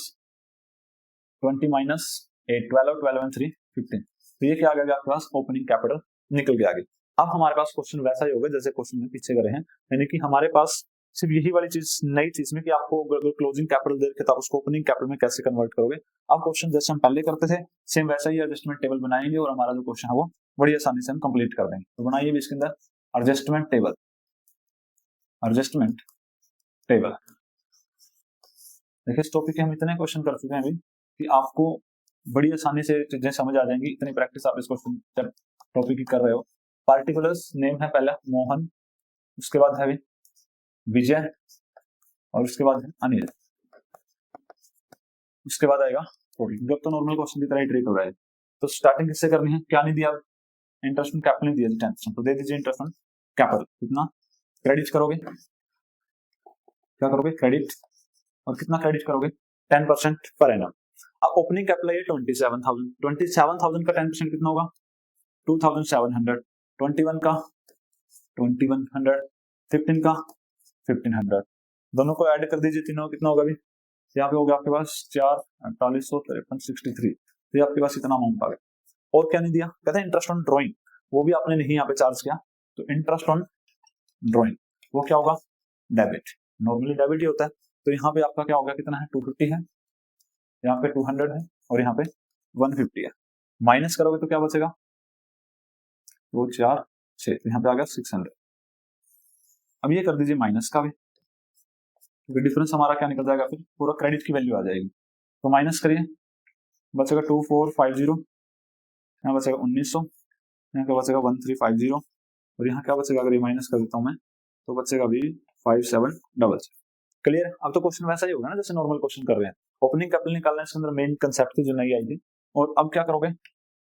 20 माइनस 8 12, 12 एंड 3 15। तो ये क्या आ गया आपके पास ओपनिंग कैपिटल निकल के आ गई। अब हमारे पास क्वेश्चन वैसा ही होगा जैसे क्वेश्चन में पीछे करे हैं, यानी कि हमारे पास सिर्फ यही वाली चीज नई चीज में कि आपको अगर क्लोजिंग कैपिटल दे रखे तो आप उसको ओपनिंग कैपिटल में कैसे कन्वर्ट करोगे। अब क्वेश्चन जैसे हम पहले करते थे सेम वैसा ही एडजस्टमेंट टेबल बनाएंगे और हमारा जो क्वेश्चन है वो बड़ी आसानी से हम कंप्लीट कर देंगे। तो बनाइए भी इसके अंदर एडजस्टमेंट टेबल, एडजस्टमेंट टेबल। देखिए इस टॉपिक के हम इतने क्वेश्चन कर चुके हैं अभी कि आपको बड़ी आसानी से चीजें समझ आ जाएंगी, इतनी प्रैक्टिस आप इस क्वेश्चन जब टॉपिक की कर रहे हो। पार्टिकुलर्स नेम है पहला मोहन, उसके बाद है विजय और उसके बाद है अनिल, उसके बाद आएगा टोटल। जब तो नॉर्मल क्वेश्चन की तरह ही ट्रीट हो रहा है। तो स्टार्टिंग किससे करनी है, क्या नहीं दिया, इंटरेस्ट ऑन कैपिटल नहीं दिया 10%, तो दे दीजिए इंटरेस्ट ऑन कैपिटल कितना क्रेडिट करोगे, क्या करोगे क्रेडिट, और कितना क्रेडिट करोगे 10% पर एनम। अब ओपनिंग कैपिटल है 27,000, 27,000 का 10% कितना होगा 2,700, 21 का 2,100, 15 का 1,500, दोनों को ऐड कर दीजिए, तीनों कितना होगा अभी, यहाँ पे होगा आपके पास 4 4853 63, तो ये आपके पास इतना अमाउंट आ गया। और क्या नहीं दिया, कहते हैं इंटरेस्ट ऑन ड्रॉइंग, वो भी आपने नहीं यहाँ पे चार्ज किया, तो इंटरेस्ट ऑन ड्रॉइंग वो क्या होगा डेबिट, नॉर्मली डेबिट ही होता है। तो यहाँ पे आपका क्या होगा, कितना है 250 है, यहाँ पे 200 है और यहाँ पे 150 है, माइनस करोगे तो क्या बचेगा, वो 4 6, तो यहाँ पे आ गया 600। अब ये कर दीजिए माइनस का भी, क्योंकि डिफरेंस हमारा क्या निकल जाएगा, फिर पूरा क्रेडिट की वैल्यू आ जाएगी। तो माइनस करिए, बचेगा 2450, यहाँ बचेगा 1900, यहाँ क्या बचेगा 1350, और यहाँ क्या बचेगा, अगर ये माइनस कर देता हूँ मैं तो बचेगा भी 5700। क्लियर। अब तो क्वेश्चन वैसा ही होगा ना जैसे नॉर्मल क्वेश्चन कर रहे हैं, ओपनिंग कैपिटल निकालना इसके अंदर मेन कंसेप्ट जो नई आई थी। और अब क्या करोगे,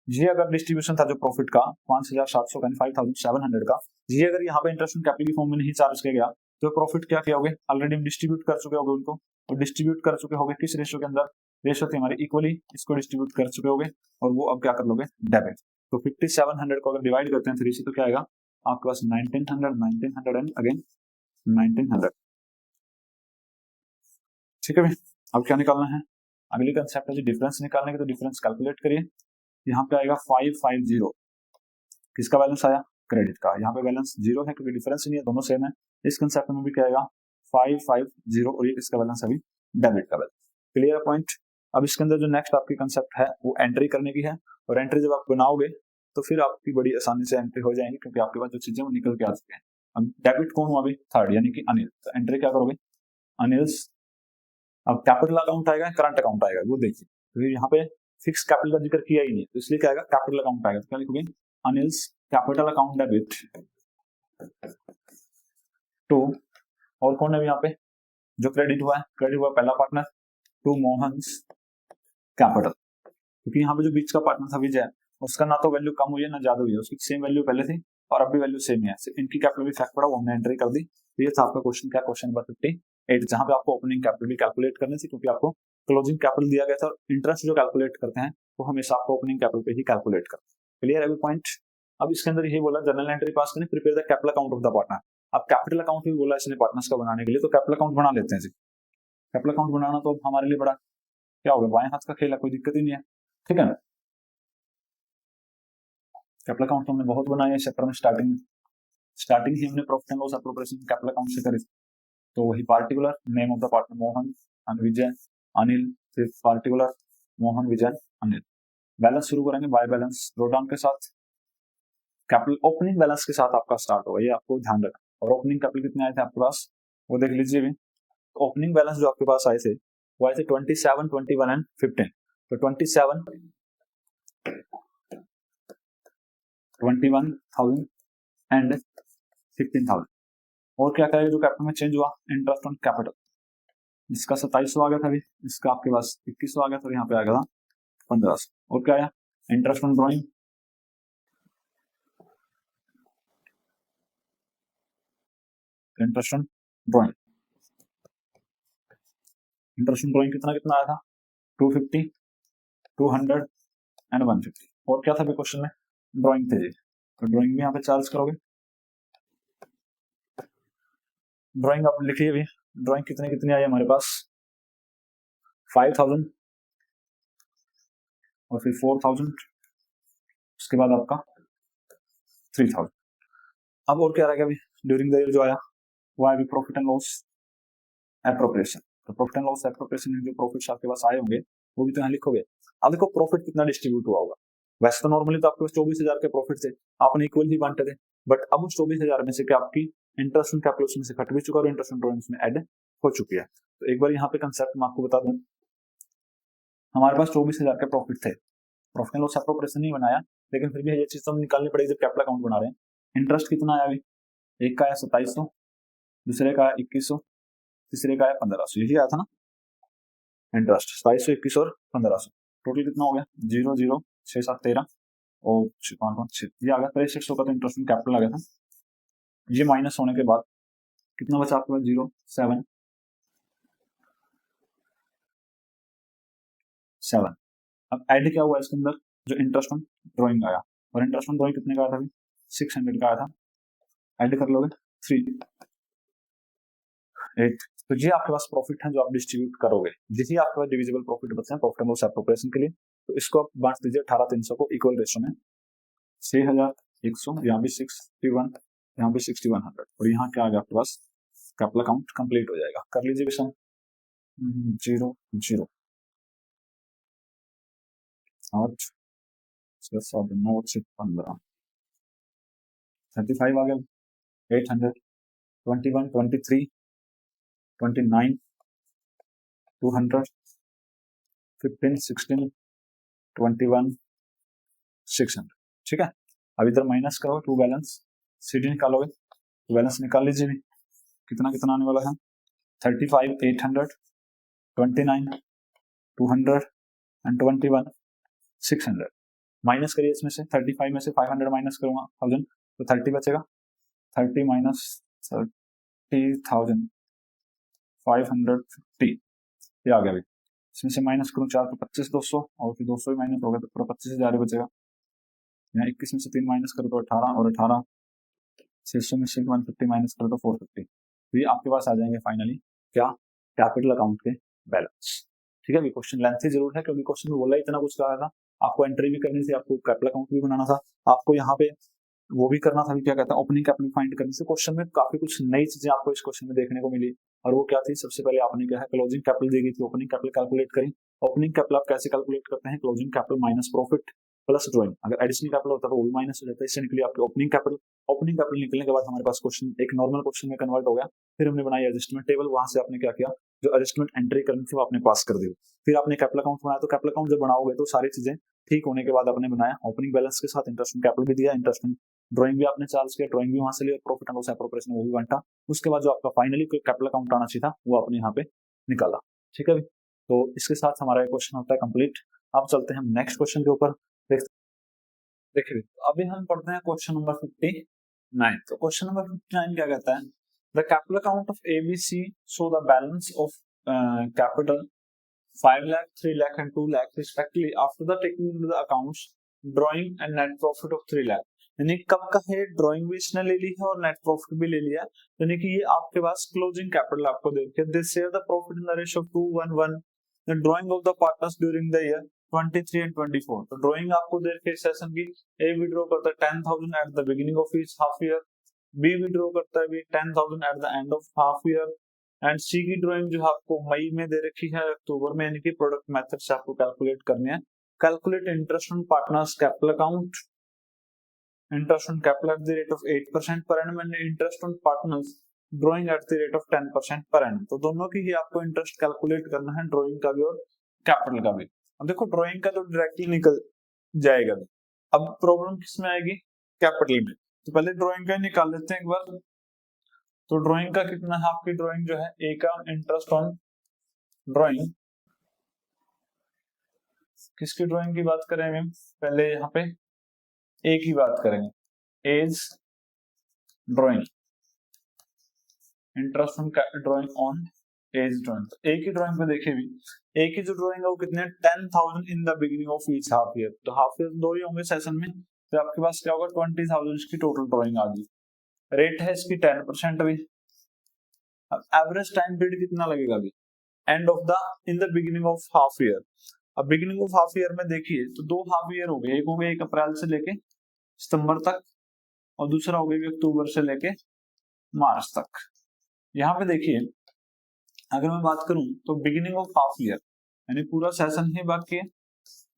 ये अगर डिस्ट्रीब्यूशन था जो प्रॉफिट का 5,700 का 5,700 का, ये अगर यहाँ पे इंटरेस्ट कैपिटल की फॉर्म में नहीं चार्ज किया गया तो प्रॉफिट क्या किया होगे, ऑलरेडी हम डिस्ट्रीब्यूट कर चुके होगे उनको, और डिस्ट्रीब्यूट कर चुके होगे किस रेशियो के अंदर, रेशियो थी हमारी इक्वली, इसको डिस्ट्रीब्यूट कर चुके होगे और वो अब क्या कर लोगे डेबिट। तो 5,700 को अगर डिवाइड करते हैं 3 से तो क्या आएगा आपके पास 1900 1900 एंड अगेन 1900, ठीक है भाई। अब क्या निकालना है, अगली कंसेप्ट है जो डिफरेंस निकालने के, तो डिफरेंस कैलकुलेट करिए। यहाँ पे आएगा 550, किसका बैलेंस आया क्रेडिट का, यहाँ पे बैलेंस 0 है क्योंकि डिफरेंस नहीं है, दोनों सेम है। इस कंसेप्ट में भी क्या आएगा 550 और ये किसका बैलेंस अभी डेबिट का बैलेंस। Clear point. अब इसके अंदर जो नेक्स्ट आपकी कंसेप्ट है वो एंट्री करने की है, और एंट्री जब आप बनाओगे तो फिर आपकी बड़ी आसानी से एंट्री हो जाएंगी क्योंकि आपके पास जो चीजें वो निकल के आ चुके हैं। अब डेबिट कौन हुआ अभी थर्ड यानी कि अनिल, तो एंट्री क्या करोगे अनिल्स। अब कैपिटल अकाउंट आएगा करंट अकाउंट आएगा वो देखिए, तो यहाँ पे फिक्स कैपिटल का जिक्र किया ही नहीं तो इसलिए क्या आएगा कैपिटल अकाउंट आएगा, तो क्या लिखोगे Anil's capital account debit to, और कौन है यहाँ पे जो क्रेडिट हुआ है, क्रेडिट हुआ पहला पार्टनर टू मोहन्स कैपिटल, क्योंकि यहाँ पे जो बीच का पार्टनर था विजय उसका ना तो वैल्यू कम हुई है ना ज्यादा हुई है, उसकी सेम वैल्यू पहले थी और अब भी वैल्यू सेम है, इनकी कैपिटल भी फैक्ट पड़ा वो हमने एंट्री कर दी। तो ये था आपका क्वेश्चन, क्या क्वेश्चन नंबर 58 जहां पे आपको ओपनिंग कैपिटल भी कैलकुलेट करनी थी क्योंकि आपको क्लोजिंग कैपिटल दिया गया था, और इंटरेस्ट जो कैलकुलेट करते हैं वो हमेशा आपको ओपनिंग कैपिटल पे ही कैलकुलेट करते हैं। क्लियर है पॉइंट। अब इसके अंदर यही बोला जर्नल एंट्री पास करें, prepare the capital account of the partner. अब कैपिटल अकाउंट भी बोला इसने पार्टनर्स का बनाने के लिए, तो कैपिटल अकाउंट बना लेते हैं जी। कैपिटल अकाउंट बनाना तो हमारे लिए बड़ा क्या होगा, बाएं हाथ का खेल है, कोई दिक्कत ही नहीं है, ठीक है ना। कैपिटल अकाउंट तो हमने बहुत बनाए हैं चैप्टर में, स्टार्टिंग ही हमने profit and loss appropriation capital account से करी। तो वही particular name of the partner Mohan and Vijay Anil, फिर पार्टिकुलर मोहन विजय अनिल। बैलेंस शुरू करेंगे बाय बैलेंस ड्रॉडाउन के साथ, कैपिटल ओपनिंग बैलेंस के साथ आपका स्टार्ट होगा, ये आपको ध्यान रखना। और ओपनिंग कैपिटल कितने आए थे आपके पास वो देख लीजिए भी। तो ओपनिंग बैलेंस जो आपके पास आए थे वो आए थे 27, 21 एंड 15। तो 27 21,000 एंड 15,000। और क्या करेगा जो कैपिटल में चेंज हुआ इंटरेस्ट ऑन कैपिटल, इसका 2700 आ गया था अभी, इसका आपके पास 2100 आ गया था, यहाँ पे आ गया था 1500। और क्या आया interest on drawing, interest on drawing, interest on drawing कितना कितना आया था 250, 200 एंड 150। और क्या था भी क्वेश्चन में, ड्राइंग थे जी, तो ड्राइंग भी यहाँ पे चार्ज करोगे। ड्राइंग आप लिखिए भी, ड्राइंग कितनी कितनी आई हमारे पास, 5000 और फिर 4000, उसके बाद आपका 3000। अब और क्या रहेगा अभी ड्यूरिंग द ईयर जो आया वो आया प्रॉफिट एंड लॉस एप्रोप्रिएशन। तो प्रॉफिट एंड लॉस एप्रोप्रिएशन में जो प्रॉफिट्स आपके पास आए होंगे वो भी तो यहाँ लिखोगे। अब देखो प्रॉफिट कितना डिस्ट्रीब्यूट हुआ होगा, वैसे तो नॉर्मली तो आपके पास 24,000 के प्रॉफिट थे, आपने इक्वल ही बांटे थे, बट अब उस 24,000 में से क्या आपकी इंटरेस्ट ऑन कैपिटल उसमें से कट भी चुका और इंटरेस्ट ऑन ड्रॉइंग्स में ऐड हो चुकी है। तो एक बार यहाँ पे कंसेप्ट मैं आपको बता दूं, हमारे पास 24,000 के प्रॉफिट थे, प्रॉफिट एंड लॉस एप्रोप्रिएशन नहीं बनाया, लेकिन फिर भी ये चीज तो हम निकालनी पड़ेगी जब कैपिटल अकाउंट बना रहे हैं। इंटरेस्ट कितना आया अभी, एक का आया 2700, दूसरे का आया 2100, तीसरे का आया 1500, यही आया था ना इंटरेस्ट, 2700, 2100 और 1500, टोटल कितना हो गया 0 0 6 7 13 और 5 5 6, ये आ गया 6300 का तो इंटरेस्ट कैपिटल आ गया था। ये माइनस होने के बाद कितना बचा आपके पास 0 7 7। अब ऐड क्या हुआ इसके अंदर, जो इंटरेस्ट ऑन ड्राइंग आया, और इंटरेस्ट ऑन ड्राइंग कितने का आया था अभी 600 का आया था, ऐड कर लोगे 3 8। तो ये आपके पास प्रॉफिट है जो आप डिस्ट्रीब्यूट करोगे, जिससे आपके पास डिविजिबल प्रॉफिट बचते हैं प्रॉफिट एंड लॉस एप्रोप्रिएशन के लिए। तो इसको आप बांट दीजिए 18,300 को इक्वल रेशो में, 6,100, यहाँ भी 61, यहाँ भी 6100, और यहाँ क्या आ गया आपके पास कैपिटल अकाउंट कंप्लीट हो जाएगा। कर लीजिए विषम 0 0 8 6 7 9 6 15 35 आ गया, 800 21 23 29 200 15 16 21 600। ठीक है, अब इधर माइनस करो टू बैलेंस, सीडी निकालोगे तो बैलेंस निकाल लीजिए भी, कितना कितना आने वाला है 35 800 29 200 एंड 21 600। माइनस करिए इसमें से 35 में से 500 माइनस करूंगा 1000 तो 30 बचेगा, 30 माइनस 30,550, ये आ गया भाई। इसमें से माइनस करूँ 4 तो 25 200 और फिर 200 ही माइनस हो गया तो पूरा 25,000 बचेगा। यहाँ 21 में से 3 माइनस करो तो 18 और 18 600 में से 150 माइनस करो तो 450। तो ये आपके पास आ जाएंगे फाइनली क्या, कैपिटल अकाउंट के बैलेंस। ठीक है, क्वेश्चन लेंथी जरूर है क्योंकि क्वेश्चन में बोला इतना कुछ कहा था, आपको एंट्री भी करनी थी, आपको कैपिटल अकाउंट भी बनाना था, आपको यहाँ पे वो भी करना था कि क्या कहता है ओपनिंग कैपिटल फाइंड करने से। क्वेश्चन में काफी कुछ नई चीजें आपको इस क्वेश्चन में देखने को मिली, और वो क्या थी, सबसे पहले आपने क्या है क्लोजिंग कैपिटल दी गई थी, ओपनिंग कैपिटल कैलकुलेट करी। ओपनिंग कैपिटल आप कैसे कैलकुलेट करते हैं, closing capital minus profit plus drawing, अगर एडिशनल कैपिटल होता है तो वो भी माइनस हो जाता है, इससे निकली आपकी ओपनिंग कैपिटल। ओपनिंग कैपिटल निकलने के बाद हमारे पास क्वेश्चन एक नॉर्मल क्वेश्चन में कन्वर्ट हो गया, फिर हमने बनाई एडजस्टमेंट टेबल, वहां से आपने क्या किया, जो एडजस्टमेंट एंट्री करनी थी वो आपने पास कर दी, फिर आपने कैपिटल अकाउंट बनाया। तो कैपिटल अकाउंट जब बनाओगे तो सारी चीजें ठीक होने के बाद आपने बनाया ओपनिंग बैलेंस के साथ इंटरेस्ट कैपिटल भी दिया, इंटरेस्ट ड्राइंग भी आपने चार्ज किया, ड्राइंग भी वहां से लिया, प्रॉफिट एंड लॉस एप्रोप्रिएशन वो भी बांटा, उसके बाद जो आपका फाइनली कैपिटल अकाउंट आना चाहिए था वो आपने यहाँ पे निकाला। ठीक है, तो इसके साथ हमारा क्वेश्चन होता है कंप्लीट। अब चलते हैं हम नेक्स्ट क्वेश्चन के ऊपर। देखिए अभी हम पढ़ते हैं क्वेश्चन नंबर 59। तो क्वेश्चन नंबर 59 क्या कहता है, the capital account of ABC show the balance of capital 5 lakh, 3 lakh and 2 lakh respectively after the taking into the accounts drawing and net profit of 3 lakh। यानी कब का है, drawing भी इसने ले ली है और नेट प्रॉफिट भी ले लिया, यानी कि ये आपके पास क्लोजिंग कैपिटल आपको देखे they share the profit in the ratio of 2:1 the drawing of the partners during the year 23 and 24। तो ड्राइंग आपको दे रखी है सेशन की, ए विड्रॉ करता है 10,000 at the beginning of each half year, B withdraw करता है भी 10,000 at the end of half year, and C की ड्राइंग जो आपको मई में दे रखी है अक्टूबर में, यानी कि प्रोडक्ट मेथड से आपको कैलकुलेट करने हैं। Calculate interest on partners capital account, interest on capital at the rate of 8% per annum and interest on partners drawing at the rate of 10% per annum. तो दोनों की ही आपको इंटरेस्ट कैलकुलेट करना है, ड्राइंग का भी और कैपिटल का भी। अब देखो ड्राइंग का तो डायरेक्टली निकल जाएगा, अब प्रॉब्लम किस में आएगी, कैपिटल में। तो पहले ड्राइंग का निकाल लेते हैं एक बार। तो ड्राइंग का कितना है, आपकी ड्राइंग जो है ए का इंटरेस्ट ऑन ड्राइंग, किसकी ड्राइंग की बात करें मैम, पहले यहाँ पे ए की बात करेंगे, as drawing interest on drawing on as drawing. एक ही ड्राइंग पे देखिए भी, एक ही जो ड्राइंग है वो कितने 10,000 in the beginning of each half year, तो हाफ ईयर 2 ही होंगे सेशन में, तो आपके पास क्या होगा 20,000 की टोटल ड्राइंग आ गई। रेट है इसकी 10% भी। अब एवरेज टाइम पीरियड कितना लगेगा अभी end of the in the beginning of half year. अब बिगिनिंग ऑफ हाफ ईयर में देखिए तो 2 हाफ ईयर हो गए, एक हो गया 1 अप्रैल से लेके सितंबर तक और दूसरा हो गया अक्टूबर से लेके मार्च तक। यहाँ पे देखिए अगर मैं बात करूं तो बिगिनिंग ऑफ हाफ ईयर यानी पूरा सेशन ही बाकी है,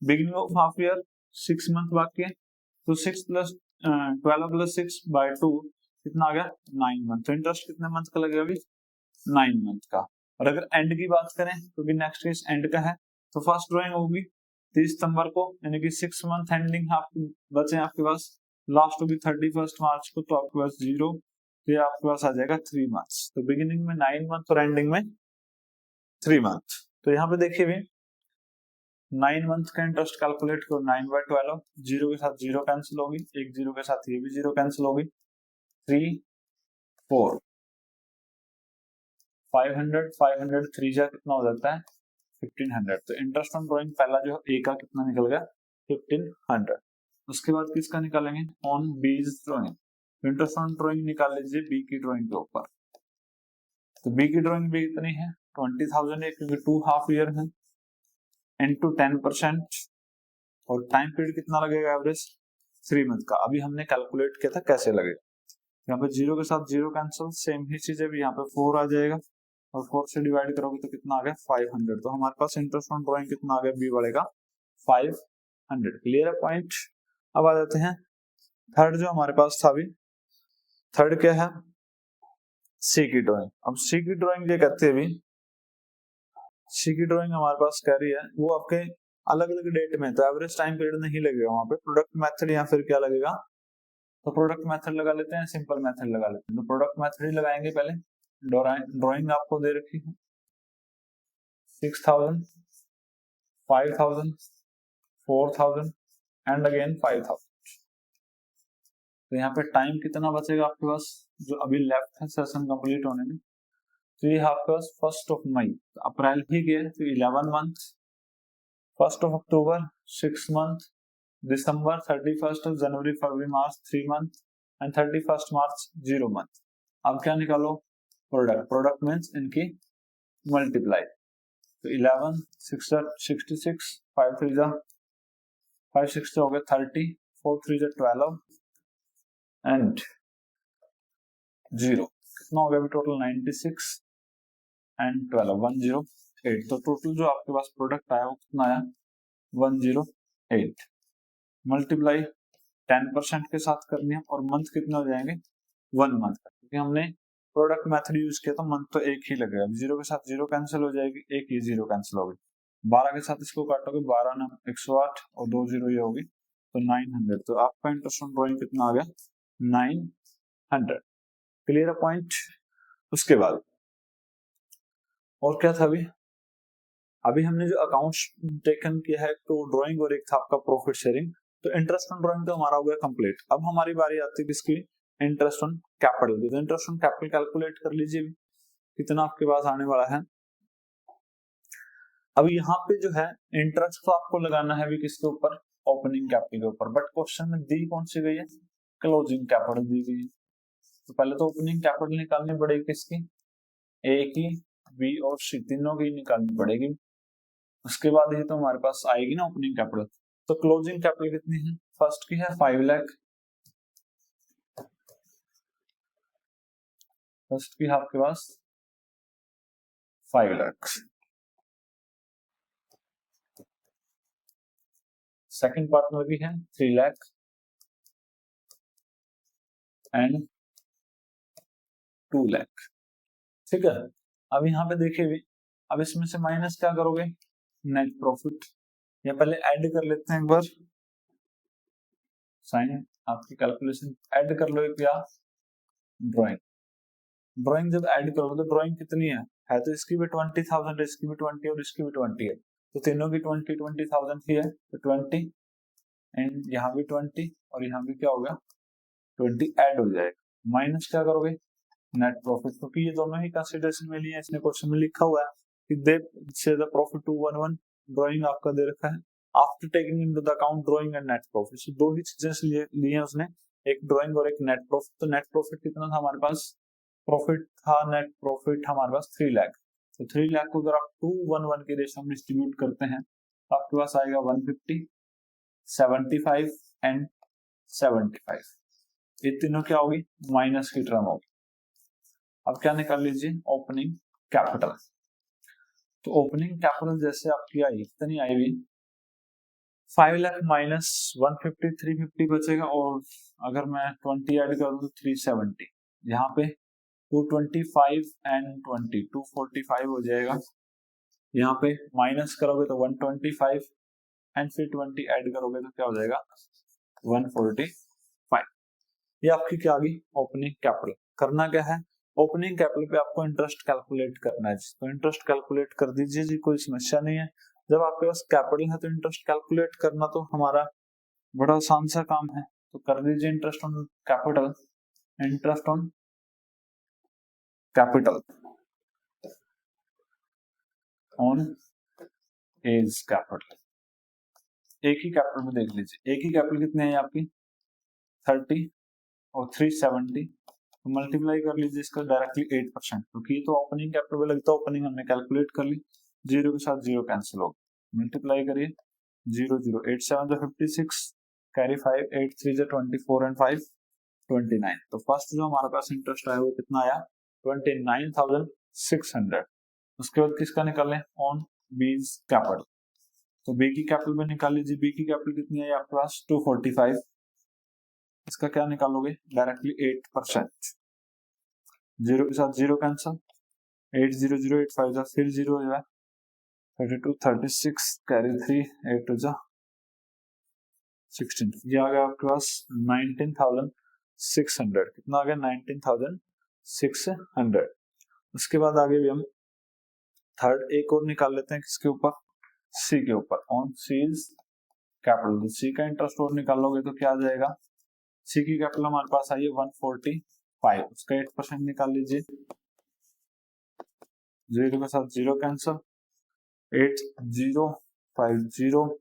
beginning of half year 6 month बाकी है, तो 6 प्लस 12 प्लस 6 बाय 2 कितना आ गया 9 मंथ। तो इंटरेस्ट कितने मंथ का लगेगा अभी 9 मंथ का। और अगर एंड की बात करें तो भी नेक्स्ट केस एंड का है, तो फर्स्ट ड्राइंग होगी 30 सितंबर को यानी कि 6 मंथ एंडिंग बचे आपके पास, लास्ट होगी 31 मार्च को, तो आपके पास 0, तो ये आपके पास आ जाएगा 3 मंथ्स। तो बिगिनिंग में 9 मंथ और एंडिंग में 3 मंथ। तो यहाँ पे देखिए भी 9 मंथ का इंटरेस्ट कैलकुलेट करो 9/12, 0 के साथ 0 कैंसिल होगी, एक 0 के साथ ये भी 0 कैंसिल होगी, 3 4 500 500 3 जा कितना हो जाता है 1500। तो इंटरेस्ट ऑन ड्राइंग पहला जो ए का कितना निकल गया 1500। उसके बाद किसका निकालेंगे ऑन बीज ड्राइंग, इंटरेस्ट ऑन ड्राइंग निकाल लीजिए बी की ड्राइंग के ऊपर। तो बी की ड्राइंग भी कितनी है 20,000 है क्योंकि 2 हाफ ईयर है इनटू 10% और टाइम पीरियड कितना लगेगा एवरेज 3 मंथ का। अभी हमने कैलकुलेट किया था कैसे लगेगा, यहाँ पे 0 के साथ 0 कैंसिल, सेम ही चीज है भी यहाँ पे 4 आ जाएगा और 4 से डिवाइड करोगे तो कितना आ गया 500। तो हमारे पास इंटरेस्ट ऑन ड्राइंग कितना आ गया बी वाले का 500। क्लियर है पॉइंट। अब आ जाते हैं थर्ड जो हमारे पास था अभी, थर्ड क्या है सी की ड्राइंग। अब सी की ड्राइंग ये कहते हैं अभी, सी की ड्राइंग हमारे पास कह रही है वो आपके अलग अलग डेट में, तो एवरेज टाइम पीरियड नहीं लगेगा वहां पे, प्रोडक्ट मेथड या फिर क्या लगेगा, तो प्रोडक्ट मेथड लगा लेते हैं, सिंपल मेथड लगा लेते हैं। तो प्रोडक्ट मेथड ही लगाएंगे पहले। ड्राइंग आपको दे रखी है 6,000 5,000 4,000 एंड अगेन 5,000। तो यहाँ पे टाइम कितना बचेगा आपके पास जो अभी लेफ्ट है सेशन कंप्लीट होने में, तो ये आपके पास 1 मई, तो अप्रैल ही गया तो 11 month, 1 October 6 month, December 31 January February March 3 month and 31 March 0 month. अब क्या निकालो प्रोडक्ट, प्रोडक्ट मीन्स इनकी मल्टीप्लाई, तो 11 6 66 5 3 5 6 हो गया 30 4 3 12 एंड 0 कितना हो गया टोटल 96 एंड 12 108। तो टोटल जो आपके पास प्रोडक्ट आया वो कितना आया 108। मल्टीप्लाई 10% के साथ करनी है और मंथ कितने हो जाएंगे 1 मंथ का, क्योंकि हमने प्रोडक्ट मेथड यूज किया तो मंथ तो एक ही लगेगा, 0 के साथ 0 कैंसिल हो जाएगी, एक ही 0 कैंसिल होगी, 12 के साथ इसको काटोगे 12 ना 108 और 2 0 ये होगी तो 900। तो आपका इंटरेस्ट ऑन ड्राइंग कितना आ गया 900। Clear point. उसके बाद और क्या था अभी हमने जो अकाउंट्स टेकन किया है तो ड्राइंग और एक था आपका प्रॉफिट शेयरिंग, तो इंटरेस्ट ऑन ड्राइंग तो हमारा हो गया कंप्लीट। अब हमारी बारी आती है किसकी इंटरेस्ट ऑन कैपिटल की। तो इंटरेस्ट ऑन कैपिटल कैलकुलेट कर लीजिए कितना आपके पास आने वाला है। अब यहाँ पे जो है इंटरेस्ट तो आपको लगाना है भी किसके ऊपर ओपनिंग कैपिटल के ऊपर, बट क्वेश्चन में दी कौन सी गई है क्लोजिंग कैपिटल दी गई है। तो पहले तो ओपनिंग कैपिटल निकालनी पड़ेगी किसकी ए की बी और सी तीनों की निकालनी पड़ेगी, उसके बाद ही तो हमारे पास आएगी ना ओपनिंग कैपिटल। तो क्लोजिंग कैपिटल कितनी है फर्स्ट की है 5 लाख, फर्स्ट की है आपके पास 5 लाख, सेकंड पार्टनर की है 3 लाख एंड 2 लाख। ठीक है। अब यहाँ पे देखिए भी अब इसमें से माइनस क्या करोगे नेट प्रॉफिट, या पहले ऐड कर लेते हैं एक बार साइन आपकी कैलकुलेशन ऐड कर लो एक या ड्राइंग, ड्राइंग जब ऐड करोगे तो ड्राइंग कितनी है तो इसकी भी 20,000 इसकी भी 20 और इसकी भी 20 है, तो तीनों की 20,000 ही है तो 20 एंड यहाँ भी 20 और यहाँ भी क्या होगा 20 ऐड हो जाएगा। माइनस क्या करोगे नेट प्रॉफिट, क्योंकि ये दोनों ही कंसिडरेशन में लिए हैं। इसने क्वेश्चन में लिखा हुआ है कि दे से द प्रॉफिट 211, ड्राइंग आपका दे रखा है after taking into the account drawing and net profit. So दो ही चीजें लिए हैं उसने, एक ड्राइंग और एक नेट प्रॉफिट। तो नेट प्रॉफिट कितना था हमारे पास, प्रॉफिट था नेट प्रॉफिट हमारे पास 3 लाख। तो 3 लाख को अगर आप 211 के रेशियो में डिस्ट्रीब्यूट करते हैं तो आपके पास आएगा 150, 75 एंड 75। ये तीनों क्या होगी, माइनस की टर्म होगी। अब क्या निकाल लीजिए, ओपनिंग कैपिटल। तो ओपनिंग कैपिटल जैसे आपकी आई, कितनी आई हुई, 5 लाख माइनस 150, 350 बचेगा, और अगर मैं 20 ऐड कर दूं तो 370, यहाँ पे 225 एंड 20 245 हो जाएगा। यहाँ पे माइनस करोगे तो 125 एंड फिर 20 ऐड करोगे तो क्या हो जाएगा, 145। ये आपकी क्या आ गई, ओपनिंग कैपिटल। करना क्या है, ओपनिंग कैपिटल पे आपको इंटरेस्ट कैलकुलेट करना है। तो इंटरेस्ट कैलकुलेट कर दीजिए जी, कोई समस्या नहीं है। जब आपके पास कैपिटल है तो इंटरेस्ट कैलकुलेट करना तो हमारा बड़ा आसान सा काम है। तो कर दीजिए interest on capital, interest on capital on as capital. एक ही कैपिटल में देख लीजिए, एक ही कैपिटल कितने हैं आपकी 30 और 370, तो मल्टीप्लाई कर लीजिए इसका डायरेक्टली 8%, क्योंकि ये तो ओपनिंग कैपिटल में लगता है, ओपनिंग हमने कैलकुलेट कर ली, जीरो के साथ जीरो कैंसिल होगा, मल्टीप्लाई करिए 0 0 8 7 56, कैरी 5 8 3 24 एंड 5 29। तो फर्स्ट जो हमारे पास इंटरेस्ट आया वो कितना आया, 29,600। उसके बाद किसका निकालें, ऑन बीज कैपिटल। तो बी की कैपिटल में निकाल लीजिए, बी की कैपिटल कितनी है आपके पास 245, इसका क्या निकालोगे डायरेक्टली 8%, जीरो के साथ जीरो कैंसल, 8 0 0 8 5 फिर जीरो हो जाए, 32 36 कैरी 3 8 2 16, ये आ गया आपके पास 19,600। कितना आ गया 19,600। उसके बाद आगे भी हम थर्ड एक और निकाल लेते हैं, किसके ऊपर, सी के ऊपर, ऑन सीज कैपिटल। सी का इंटरेस्ट और निकालोगे तो क्या आ जाएगा, सी की कैपिटल हमारे पास आई है 145, उसका 8% निकाल लीजिए, जीरो के साथ जीरो कैंसल, 8 0 5 0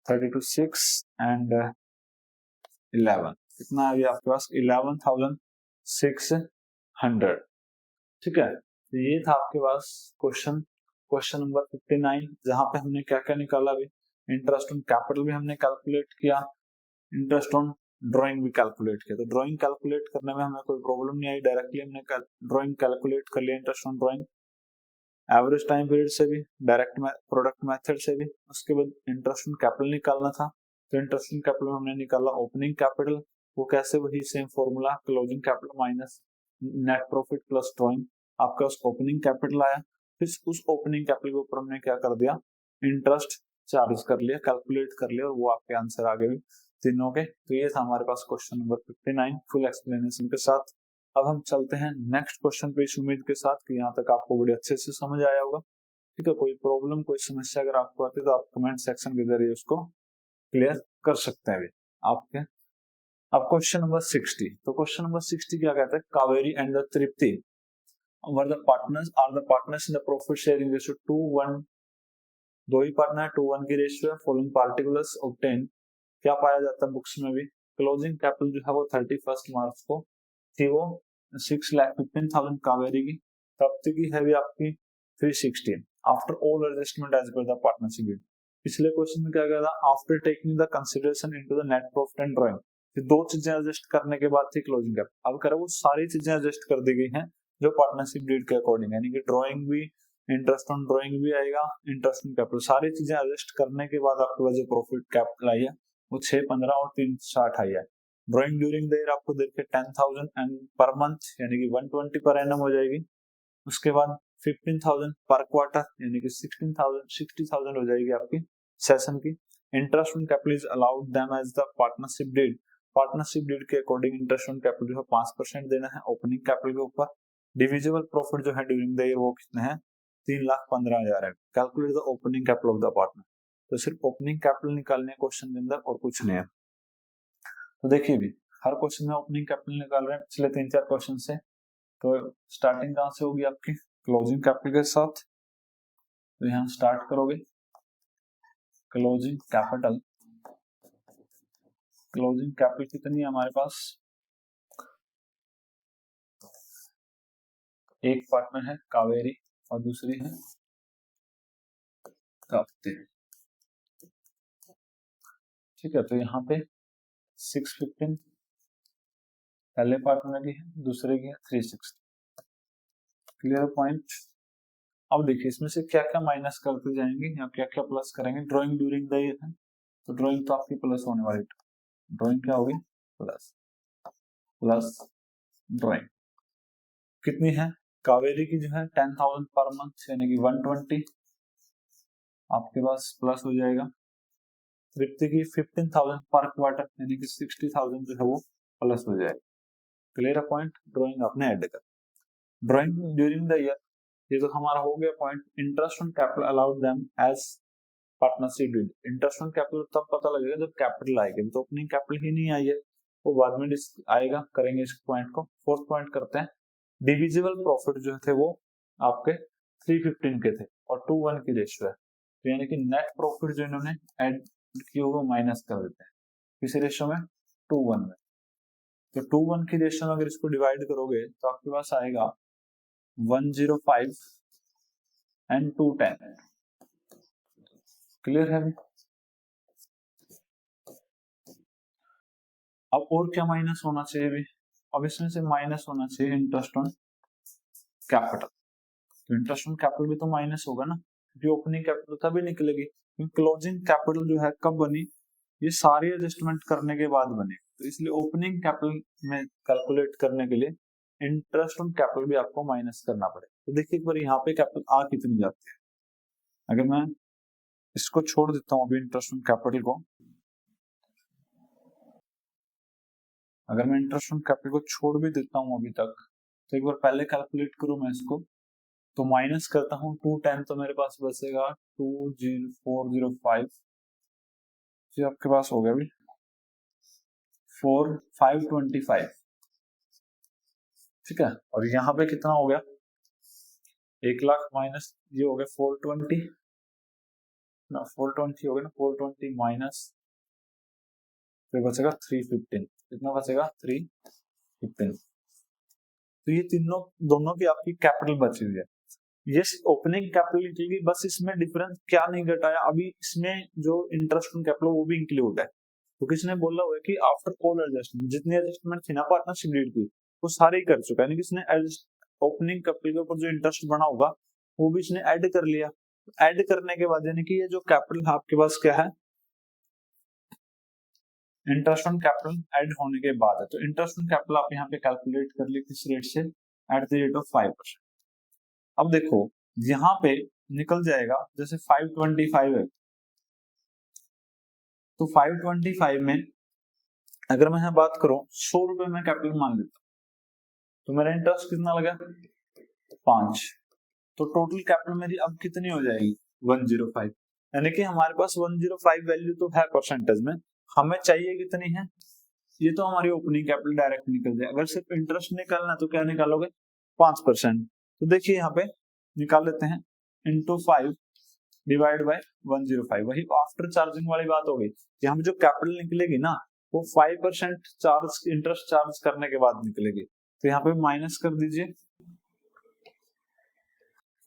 32 6 एंड 11, कितना आ गया आपके पास 11,600। ठीक है, तो ये था आपके पास क्वेश्चन नंबर 59, जहां पे हमने क्या क्या निकाला, भी इंटरेस्ट ऑन कैपिटल भी हमने कैलकुलेट किया, इंटरेस्ट ऑन ड्राइंग भी कैलकुलेट किया। तो ड्राइंग कैलकुलेट करने में हमें कोई प्रॉब्लम नहीं आई, डायरेक्टली हमने ड्राइंग कैलकुलेट कर लिया, interest on drawing average time period से भी, डायरेक्ट प्रोडक्ट मेथड से भी। उसके बाद इंटरेस्ट ऑन कैपिटल निकालना था, तो इंटरेस्ट ऑन कैपिटल हमने निकाला ओपनिंग कैपिटल, वो कैसे, वही same formula, closing capital minus net profit plus drawing, आपका उस ओपनिंग कैपिटल आया। फिर उस ओपनिंग कैपिटल के ऊपर हमने क्या कर दिया, इंटरेस्ट चार्ज कर लिया, कैलकुलेट कर लिया, और वो आपके आंसर आ गए तीनों के। तो ये था हमारे पास क्वेश्चन नंबर 59 फुल एक्सप्लेनेशन के साथ। अब हम चलते हैं नेक्स्ट क्वेश्चन पे, इस उम्मीद के साथ कि यहाँ तक आपको बड़े अच्छे से समझ आया होगा। ठीक है, कोई प्रॉब्लम कोई समस्या अगर आपको आती है तो आप कमेंट सेक्शन के जरिए उसको क्लियर कर सकते हैं आपके। अब क्वेश्चन नंबर 60, तो क्वेश्चन नंबर 60 क्या कहता है, Kaveri and the Tripti were the partners in the profit sharing ratio 2:1, दो ही पार्टनर 2:1 की रेशियो है, फॉलोइंग पार्टिकुलर्स ऑब्टेन। क्या पाया जाता है बुक्स में भी, क्लोजिंग कैपिटल जो है वो 31 मार्च को थी, वो 6,15,000 कावेरी की, तप्ती की है भी आपकी 316 after all adjustment as per the partnership deed. पिछले क्वेश्चन में क्या कहा था, after taking the consideration into the net profit and drawing, दो चीजें एडजस्ट करने के बाद थी क्लोजिंग कैपिटल। अब करें वो सारी चीजें एडजस्ट कर दी गई हैं जो पार्टनरशिप डीड के अकॉर्डिंग, यानी कि ड्राइंग भी, इंटरेस्ट ऑन ड्राइंग भी आएगा, इंटरेस्ट ऑन कैपिटल, सारी चीजें एडजस्ट करने के बाद आपके पास जो प्रॉफिट कैपिटल आई है वो 6 15 और 360 आई है। ड्राइंग ड्यूरिंग द ईयर आपको देखिए 10,000 एंड पर मंथ यानी कि 120 पर एनम हो जाएगी। उसके बाद 15,000 पर क्वार्टर यानी कि 60,000 हो जाएगी आपकी सेशन की। Interest on capital is allowed them as the partnership deed, partnership deed के अकॉर्डिंग इंटरेस्ट ऑन कैपिटल जो 5% देना है ओपनिंग कैपिटल के ऊपर। डिविजिबल प्रॉफिट जो है ड्यूरिंग द ईयर वो कितने हैं, 3,15,000 है। Calculate the opening capital of the partner, तो सिर्फ ओपनिंग कैपिटल निकालने क्वेश्चन के अंदर और कुछ नहीं है। तो देखिए भी हर क्वेश्चन में ओपनिंग कैपिटल निकाल रहे हैं पिछले 3-4 क्वेश्चन से, तो स्टार्टिंग कहाँ से होगी आपकी, क्लोजिंग कैपिटल के साथ। तो यहाँ स्टार्ट करोगे क्लोजिंग कैपिटल। क्लोजिंग कैपिटल कितनी है हमारे पास, एक पार्टनर है कावेरी और दूसरी है काप्ते। ठीक है, तो यहाँ पे 615 पहले पार्टनर की है, दूसरे की है 360। Clear point. अब देखिए इसमें से क्या क्या माइनस करते जाएंगे या क्या क्या प्लस करेंगे। ड्राइंग ड्यूरिंग द ईयर है, तो ड्राइंग तो आपकी प्लस होने वाली, ड्राइंग क्या होगी, प्लस प्लस ड्राइंग कितनी है, कावेरी की जो है 10,000 पर मंथ यानी कि 120 आपके पास प्लस हो जाएगा। तृप्ति की 15,000 पर क्वार्टर यानी कि 60,000 जो है वो प्लस हो जाएगा। Clear point. ड्राइंग आपने ऐड कर। ड्राइंग ड्यूरिंग द ईयर, ये तो हमारा हो गया point. Interest on capital allowed them as partnership deed. Interest on capital तब पता लगेगा जब कैपिटल आएगी, तो ओपनिंग कैपिटल ही नहीं आई है, वो बाद में आएगा, करेंगे इस पॉइंट को। फोर्थ पॉइंट करते हैं, डिविजिबल प्रॉफिट जो थे वो आपके 315 के थे और 2:1 की रेशियो है, तो यानी कि नेट प्रॉफिट जो इन्होंने ऐड किया वो माइनस कर देते हैं किसी रेशियो में, 2:1 में। तो 2:1 की रेशियो में अगर इसको डिवाइड करोगे तो आपके पास आएगा 105 एंड 210। क्लियर है अभी। अब और क्या माइनस होना चाहिए अभी, अब इसमें से माइनस होना चाहिए इंटरेस्ट ऑन कैपिटल। तो इंटरेस्ट ऑन कैपिटल भी तो माइनस होगा ना, क्योंकि ओपनिंग कैपिटल तभी निकलेगी, क्योंकि क्लोजिंग कैपिटल जो है कब बनी, ये सारी एडजस्टमेंट करने के बाद बने। तो इसलिए ओपनिंग कैपिटल में कैलकुलेट करने के लिए इंटरेस्ट ऑन कैपिटल भी आपको माइनस करना पड़ेगा। तो देखिए एक बार यहाँ पे कैपिटल आ कितनी जाती है, अगर मैं इसको छोड़ देता हूँ अभी इंटरेस्ट ऑन कैपिटल को, अगर मैं इंटरेस्ट ऑन कैपिटल को छोड़ भी देता हूँ अभी तक, तो एक बार पहले कैलकुलेट करूं मैं इसको, तो माइनस करता हूँ 210, तो मेरे पास बचेगा 20405, जो आपके पास हो गया अभी 4525। ठीक है, और यहाँ पे कितना हो गया, 1,00,000 माइनस ये हो गया 420 ना, 420 हो गया ना, 420 माइनस फिर बचेगा 315। कितना बचेगा, 315। तो ये तीनों दोनों की आपकी कैपिटल बची हुई है, ये ओपनिंग कैपिटल निकलेगी। बस इसमें डिफरेंस क्या नहीं घटाया, अभी इसमें जो इंटरेस्ट ऑन कैपिटल वो भी इंक्लूड है, तो किसने बोला हुआ है कि आफ्टर ऑल एडजस्टमेंट, जितनी एडजस्टमेंट थी ना पार्टनरशिप डीड की वो सारे ही कर चुका है, यानी कि इसने ओपनिंग कैपिटल के ऊपर जो इंटरेस्ट बना होगा वो भी इसने ऐड कर लिया। ऐड करने के बाद यानी कि ये जो कैपिटल आपके पास क्या है, इंटरेस्ट ऑन कैपिटल ऐड होने के बाद है। तो इंटरेस्ट ऑन कैपिटल आप यहाँ पे कैलकुलेट कर लिए किस रेट से, एट द रेट ऑफ 5%। अब देखो यहाँ पे निकल जाएगा, जैसे 525 है, तो 525 में अगर मैं यहाँ बात करूं 100 रुपए में कैपिटल मान लेता हूं, तो मेरा इंटरेस्ट कितना लगा, 5। तो टोटल कैपिटल मेरी अब कितनी हो जाएगी, 105। यानी कि हमारे पास 105 वैल्यू तो है परसेंटेज में, हमें चाहिए कितनी है, ये तो हमारी ओपनिंग कैपिटल डायरेक्ट निकल जाए। अगर सिर्फ इंटरेस्ट निकालना तो क्या निकालोगे, 5%। तो देखिए यहाँ पे निकाल लेते हैं, इंटू 5 डिवाइड बाय 105, वही आफ्टर चार्जिंग वाली बात हो गई कि हम जो कैपिटल निकलेगी ना वो 5% चार्ज, इंटरेस्ट चार्ज करने के बाद निकलेगी। तो यहाँ पे माइनस कर दीजिए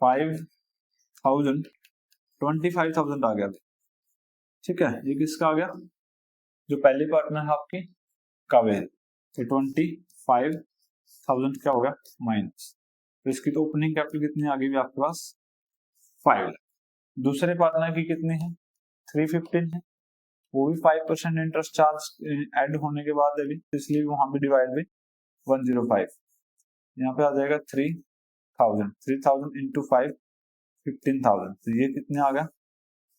5,000, 25,000 आ गया। ठीक है, ये किसका आ गया, जो पहली पार्टनर है आपकी कावेरी, तो 25,000 क्या हो गया माइनस। तो इसकी तो ओपनिंग कैपिटल कितनी आ गई आपके पास, 5 लाख। दूसरे पार्टनर की कितनी है, 315 है, वो भी 5% इंटरेस्ट चार्ज ऐड होने के बाद है, इसलिए वहां भी डिवाइड बाई 105। यहाँ पे आ जाएगा 3,000 इंटू 5, 15,000। तो ये कितने आ गया,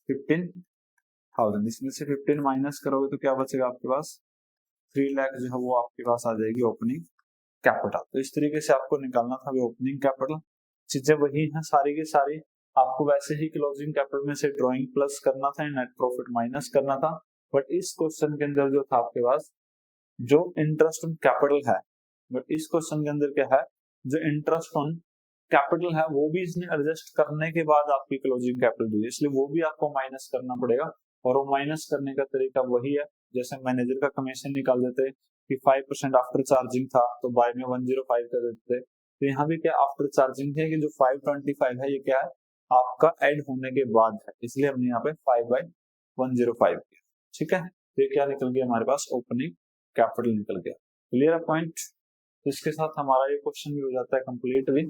15,000। इसमें से 15 माइनस करोगे तो क्या बचेगा आपके पास, 3 लाख जो है वो आपके पास आ जाएगी ओपनिंग कैपिटल। तो इस तरीके से आपको निकालना था ओपनिंग कैपिटल। चीजें वही हैं सारी की सारी, आपको वैसे ही क्लोजिंग कैपिटल में से ड्राइंग प्लस करना था, नेट प्रॉफिट माइनस करना था। बट इस क्वेश्चन के अंदर जो था आपके पास जो इंटरेस्ट ऑन कैपिटल है, बट इस क्वेश्चन के अंदर क्या है, जो इंटरेस्ट ऑन कैपिटल है वो भी इसने एडजस्ट करने के बाद आपकी क्लोजिंग कैपिटल दी, इसलिए वो भी आपको माइनस करना पड़ेगा। और वो माइनस करने का तरीका वही है जैसे मैनेजर का कमीशन निकाल देते कि 5% आफ्टर चार्जिंग था तो बाय में 105 कर देते। तो यहाँ भी क्या आफ्टर चार्जिंग है कि जो 525 है ये क्या है आपका ऐड होने के बाद है, इसलिए हमने यहाँ पे 5/105 किया। ठीक है, तो ये क्या निकल गया हमारे पास ओपनिंग कैपिटल निकल गया। क्लियर है पॉइंट। इसके साथ हमारा ये क्वेश्चन भी हो जाता है कंप्लीट भी।